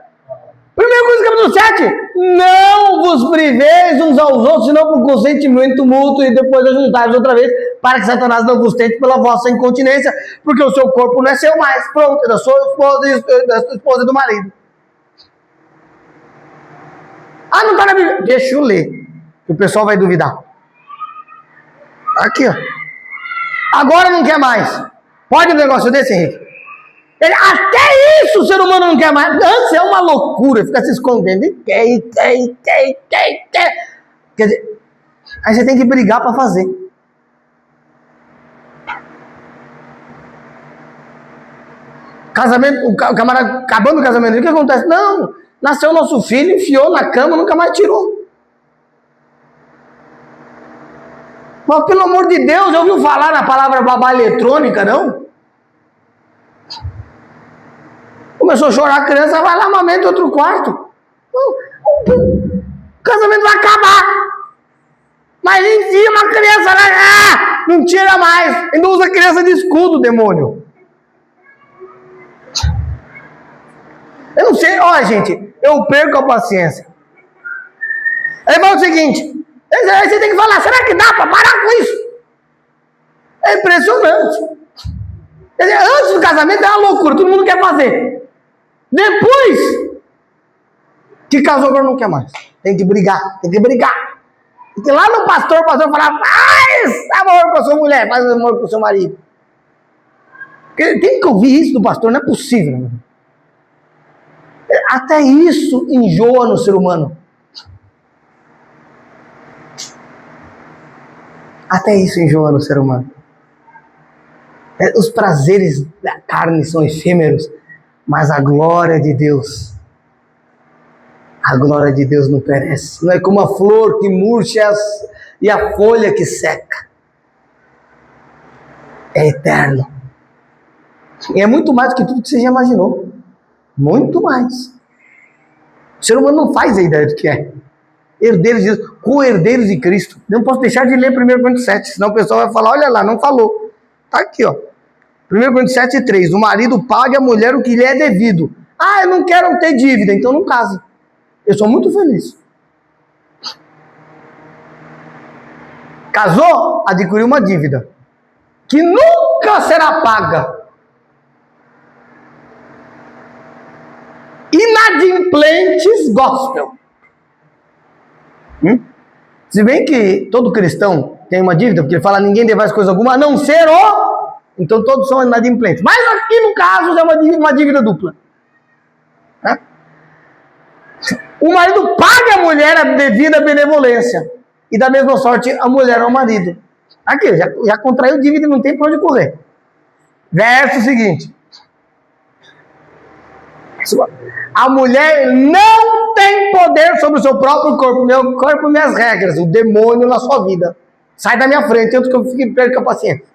Speaker 1: 1 Coríntios capítulo 7. Não vos priveis uns aos outros, senão por consentimento mútuo, e depois ajuntai-vos outra vez, para que Satanás não vos tente pela vossa incontinência, porque o seu corpo não é seu mais. Pronto, é da sua esposa e da sua esposa e do marido. Ah, não está na Bíblia. Deixa eu ler, que o pessoal vai duvidar. Aqui, ó. Agora não quer mais. Pode um negócio desse, Henrique? Até isso o ser humano não quer mais. Antes é uma loucura, fica se escondendo. E quer. Quer dizer, aí você tem que brigar para fazer. Casamento, o camarada acabando o casamento, o que acontece? Não, nasceu nosso filho, enfiou na cama, nunca mais tirou. Mas pelo amor de Deus, já ouviu falar na palavra babá eletrônica, não? Começou a chorar a criança, vai lá, amamenta em outro quarto. O casamento vai acabar. Mas enfia uma criança lá, não tira mais. Ainda usa a criança de escudo, demônio. Eu não sei, olha gente, eu perco a paciência. Aí vai o seguinte, aí você tem que falar, será que dá para parar com isso? É impressionante. Quer dizer, antes do casamento é uma loucura, todo mundo quer fazer. Depois que casou, agora não quer mais. Tem que brigar. Porque lá no pastor, o pastor falava, faz amor com a sua mulher, faz amor com o seu marido. Tem que ouvir isso do pastor, não é possível. Né? Até isso enjoa no ser humano. Até isso enjoa no ser humano. Os prazeres da carne são efêmeros, mas a glória de Deus não perece. Não é como a flor que murcha e a folha que seca. É eterno. E é muito mais do que tudo que você já imaginou. Muito mais. O ser humano não faz a ideia do que é. Herdeiros de Deus, co-herdeiros de Cristo. Não posso deixar de ler 1 Coríntios 7, senão o pessoal vai falar, olha lá, não falou. Está aqui, ó. 1 Coríntios 7:3. O marido paga a mulher o que lhe é devido. Ah, eu não quero ter dívida, então não case. Eu sou muito feliz. Casou, adquiriu uma dívida que nunca será paga. Inadimplentes gospel. Se bem que todo cristão tem uma dívida, porque ele fala ninguém devais coisa alguma, a não ser o... Então todos são inadimplentes. Mas aqui no caso é uma dívida dupla. O marido paga a mulher a devida benevolência. E da mesma sorte a mulher ao marido. Aqui, já contraiu dívida e não tem para onde correr. Verso seguinte. A mulher não tem poder sobre o seu próprio corpo. Meu corpo, minhas regras. O demônio na sua vida. Sai da minha frente antes que eu fique perca a paciência.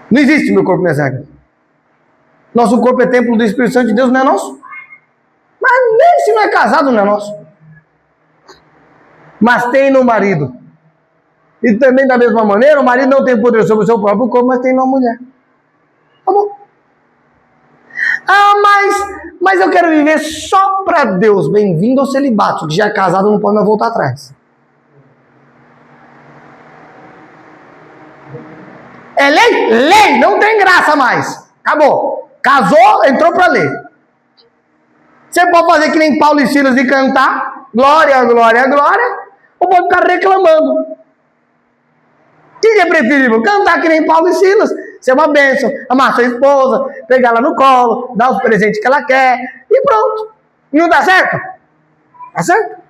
Speaker 1: Não existe meu corpo, minhas regras. Nosso corpo é templo do Espírito Santo de Deus, não é nosso. Mas nem se não é casado, não é nosso. Mas tem no marido. E também da mesma maneira, o marido não tem poder sobre o seu próprio corpo, mas tem na mulher. Tá bom. Ah, mas eu quero viver só para Deus. Bem-vindo ao celibato, que já é casado não pode mais voltar atrás. É lei? Lei, não tem graça mais. Acabou. Casou, entrou para lei. Você pode fazer que nem Paulo e Silas e cantar, glória, glória, glória, ou pode ficar reclamando. O que é preferível? Cantar que nem Paulo e Silas, ser uma bênção, amar sua esposa, pegar ela no colo, dar os presentes que ela quer, e pronto. Não dá certo? Dá certo?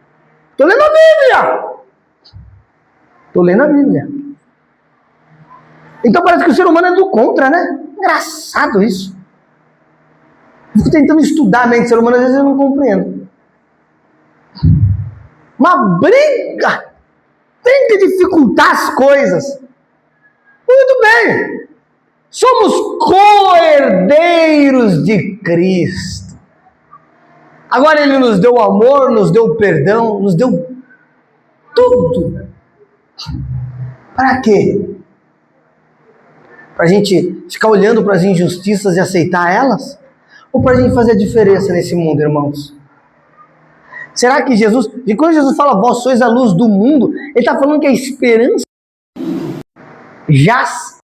Speaker 1: Estou lendo a Bíblia. Então parece que o ser humano é do contra, né? Engraçado isso. Fico tentando estudar a mente do ser humano, às vezes eu não compreendo. Uma briga. Tem que dificultar as coisas. Muito bem. Somos co-herdeiros de Cristo. Agora Ele nos deu amor, nos deu perdão, nos deu tudo. Para quê? Para a gente ficar olhando para as injustiças e aceitar elas? Ou para a gente fazer a diferença nesse mundo, irmãos? Será que Jesus, e quando Jesus fala, vós sois a luz do mundo, Ele está falando que a esperança jaz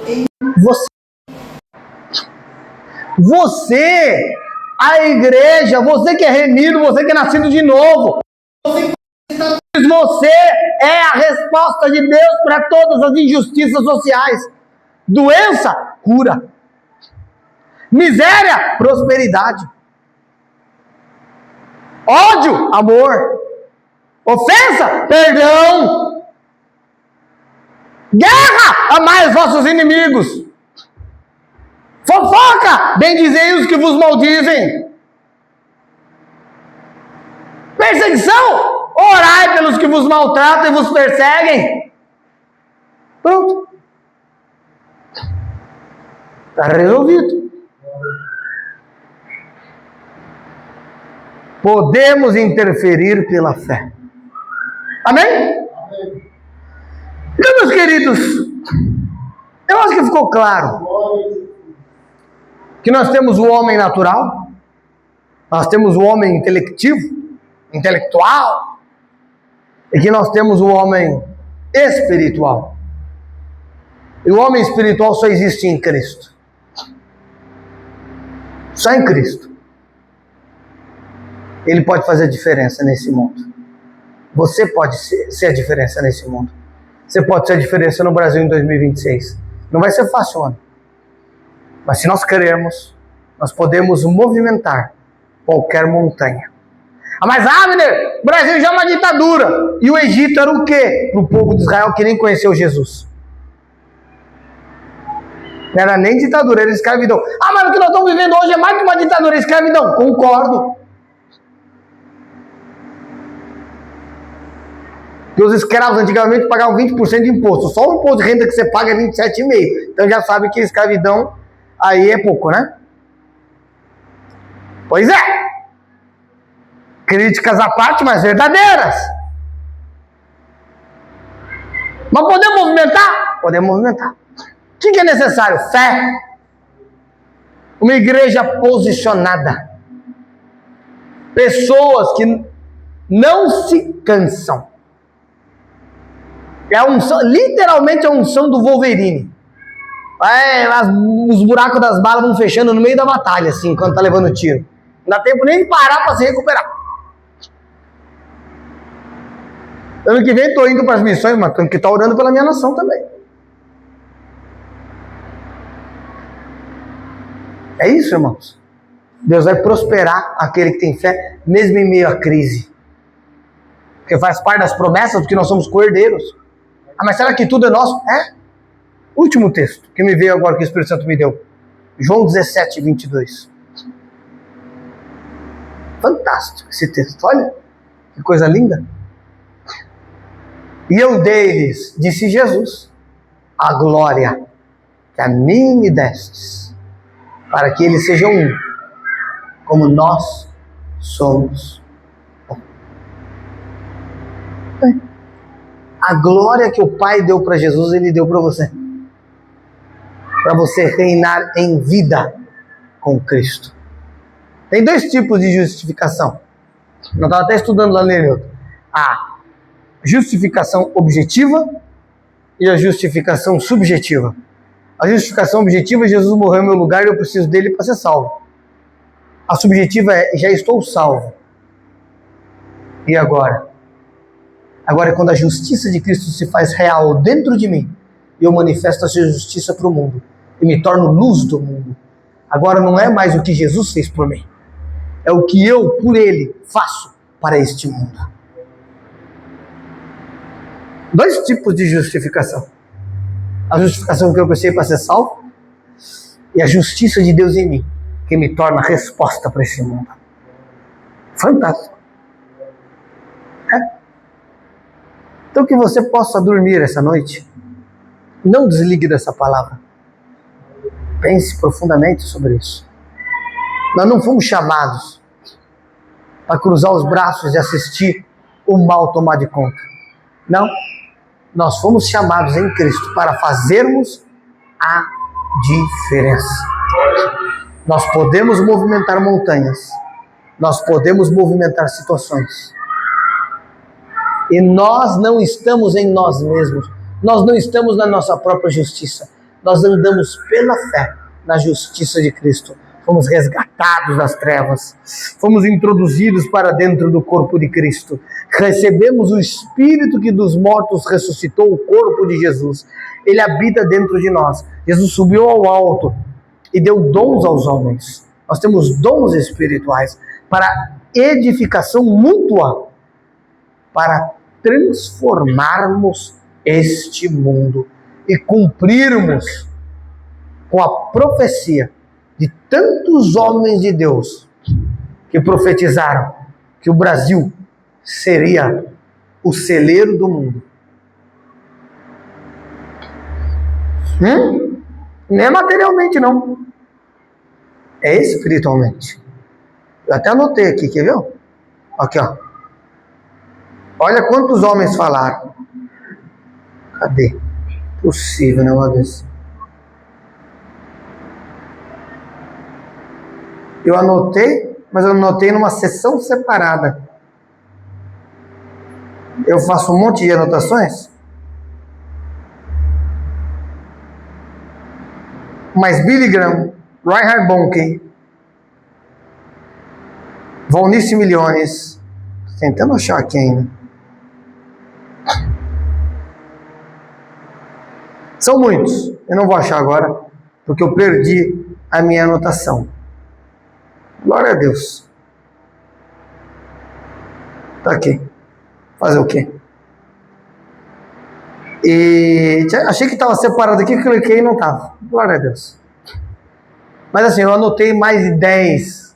Speaker 1: em você. Você, a igreja, você que é remido, você que é nascido de novo, você é a resposta de Deus para todas as injustiças sociais. Doença, cura. Miséria, prosperidade. Ódio, amor. Ofensa, perdão. Guerra, amai os vossos inimigos. Fofoca, bendizei os que vos maldizem. Perseguição, orai pelos que vos maltratam e vos perseguem. Pronto. Está resolvido. Podemos interferir pela fé. Amém? Então, meus queridos, eu acho que ficou claro que nós temos o homem natural, nós temos o homem intelectual, e que nós temos o homem espiritual. E o homem espiritual só existe em Cristo. Só em Cristo. Ele pode fazer a diferença nesse mundo. Você pode ser a diferença nesse mundo. Você pode ser a diferença no Brasil em 2026. Não vai ser fácil, ano. Mas se nós queremos, nós podemos movimentar qualquer montanha. Mas Abner, o Brasil já é uma ditadura. E o Egito era o quê? Para o povo de Israel que nem conheceu Jesus. Não era nem ditadura, era escravidão. Mas o que nós estamos vivendo hoje é mais que uma ditadura, é escravidão. Concordo. Porque os escravos antigamente pagavam 20% de imposto. Só o imposto de renda que você paga é 27,5%. Então já sabe que escravidão aí é pouco, né? Pois é. Críticas à parte, mas verdadeiras. Mas podemos movimentar? Podemos movimentar. O que é necessário? Fé. Uma igreja posicionada. Pessoas que não se cansam. É a unção, literalmente a unção do Wolverine. Os buracos das balas vão fechando no meio da batalha, assim, quando tá levando tiro. Não dá tempo nem de parar para se recuperar. Ano que vem estou indo para as missões, mas tenho que estar orando pela minha nação também. É isso, irmãos. Deus vai prosperar aquele que tem fé, mesmo em meio à crise. Porque faz parte das promessas, porque nós somos co-herdeiros. Mas será que tudo é nosso? É. Último texto que me veio agora, que o Espírito Santo me deu. João 17, 22. Fantástico esse texto, olha. Que coisa linda. E eu dei-lhes, disse Jesus, a glória que a mim me destes, para que eles sejam um, como nós somos um. A glória que o Pai deu para Jesus, Ele deu para você. Para você reinar em vida com Cristo. Tem dois tipos de justificação. Eu estava até estudando lá no Nereuto. A justificação objetiva e a justificação subjetiva. A justificação objetiva, Jesus morreu em meu lugar e eu preciso dele para ser salvo. A subjetiva é, já estou salvo. E agora? Agora é quando a justiça de Cristo se faz real dentro de mim e eu manifesto essa justiça para o mundo e me torno luz do mundo. Agora não é mais o que Jesus fez por mim, é o que eu, por Ele, faço para este mundo. Dois tipos de justificação. A justificação que eu precisei para ser salvo e a justiça de Deus em mim, que me torna resposta para esse mundo. Fantástico. É? Então que você possa dormir essa noite. Não desligue dessa palavra. Pense profundamente sobre isso. Nós não fomos chamados para cruzar os braços e assistir o mal tomar de conta. Não. Nós fomos chamados em Cristo para fazermos a diferença. Nós podemos movimentar montanhas. Nós podemos movimentar situações. E nós não estamos em nós mesmos. Nós não estamos na nossa própria justiça. Nós andamos pela fé na justiça de Cristo. Fomos resgatados das trevas. Fomos introduzidos para dentro do corpo de Cristo. Recebemos o Espírito que dos mortos ressuscitou o corpo de Jesus. Ele habita dentro de nós. Jesus subiu ao alto e deu dons aos homens. Nós temos dons espirituais para edificação mútua, para transformarmos este mundo e cumprirmos com a profecia de tantos homens de Deus que profetizaram que o Brasil seria o celeiro do mundo. Não é materialmente, não. É espiritualmente. Eu até anotei aqui, quer ver? Aqui, ó. Olha quantos homens falaram. Cadê? Possível, né, uma vez. Eu anotei, mas eu anotei numa sessão separada. Eu faço um monte de anotações. Mas Billy Graham, Reinhard Bonnke, Valnice Milhões, tentando achar aqui ainda. São muitos, eu não vou achar agora, porque eu perdi a minha anotação. Glória a Deus. Tá aqui. Fazer o quê? E achei que estava separado aqui, cliquei e não estava. Glória a Deus. Mas assim, eu anotei mais de 10,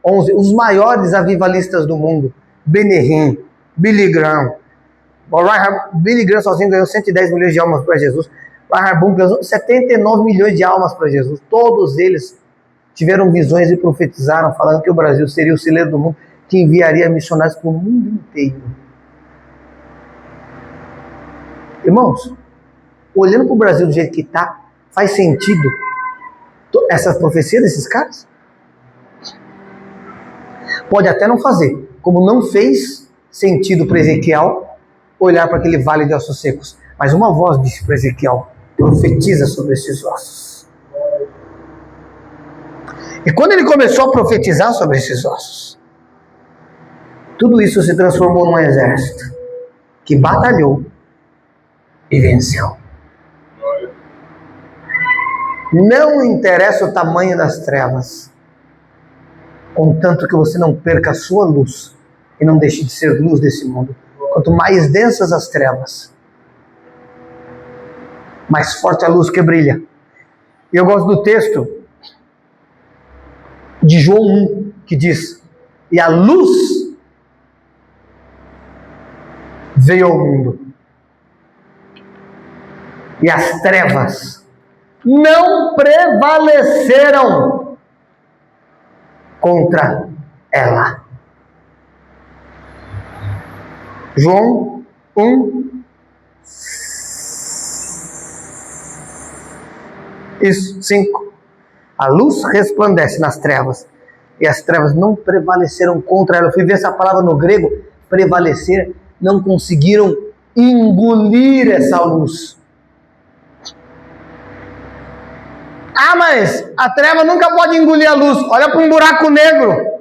Speaker 1: 11, os maiores avivalistas do mundo. Benny Hinn, Billy Graham. Billy Graham sozinho ganhou 110 milhões de almas para Jesus. Reinhard Bonnke ganhou 79 milhões de almas para Jesus. Todos eles tiveram visões e profetizaram, falando que o Brasil seria o celeiro do mundo, que enviaria missionários para o mundo inteiro. Irmãos, olhando para o Brasil do jeito que está, faz sentido essas profecias desses caras? Pode até não fazer, como não fez sentido para Ezequiel olhar para aquele vale de ossos secos. Mas uma voz disse para Ezequiel: profetiza sobre esses ossos. E quando ele começou a profetizar sobre esses ossos, tudo isso se transformou num exército que batalhou e venceu. Não interessa o tamanho das trevas, contanto que você não perca a sua luz e não deixe de ser luz desse mundo. Quanto mais densas as trevas, mais forte a luz que brilha. E eu gosto do texto de João 1, que diz: e a luz veio ao mundo, e as trevas não prevaleceram contra ela. João 1, isso, 5. A luz resplandece nas trevas, e as trevas não prevaleceram contra ela. Eu fui ver essa palavra no grego, prevalecer, não conseguiram engolir essa luz. Ah, mas a treva nunca pode engolir a luz. Olha para um buraco negro.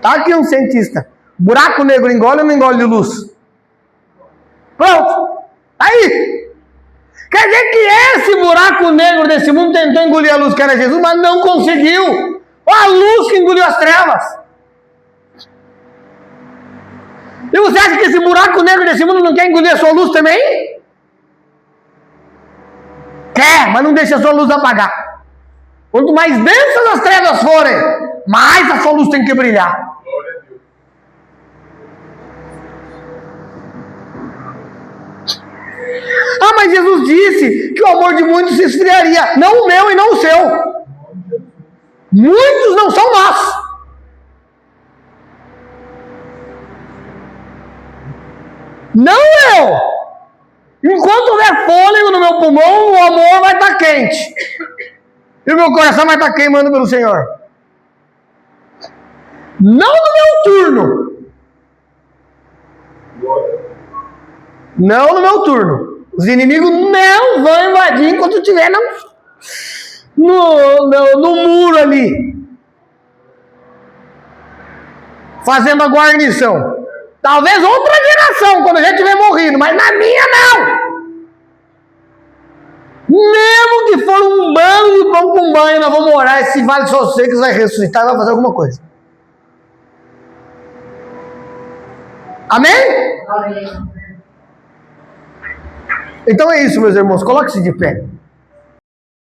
Speaker 1: Tá aqui um cientista. Buraco negro engole ou não engole luz? Pronto. Aí. Quer dizer que esse buraco negro desse mundo tentou engolir a luz que era Jesus, mas não conseguiu. A luz que engoliu as trevas. E você acha que esse buraco negro desse mundo não quer engolir a sua luz também? Quer, mas não deixa a sua luz apagar. Quanto mais densas as trevas forem, mais a sua luz tem que brilhar. Ah, mas Jesus disse que o amor de muitos se esfriaria. Não o meu e não o seu. Muitos não são nós. Não eu. Enquanto houver fôlego no meu pulmão, o amor vai estar quente. E o meu coração vai estar queimando pelo Senhor. Não no meu turno. Não no meu turno. Os inimigos não vão invadir enquanto eu estiver no muro ali. Fazendo a guarnição. Talvez outra geração, quando a gente tiver morrido, mas na minha não. Mesmo que for um bando de pão com banho, nós vamos orar. Esse vale só secos vai ressuscitar, vai fazer alguma coisa. Amém? Amém. Então é isso, meus irmãos. Coloque-se de pé.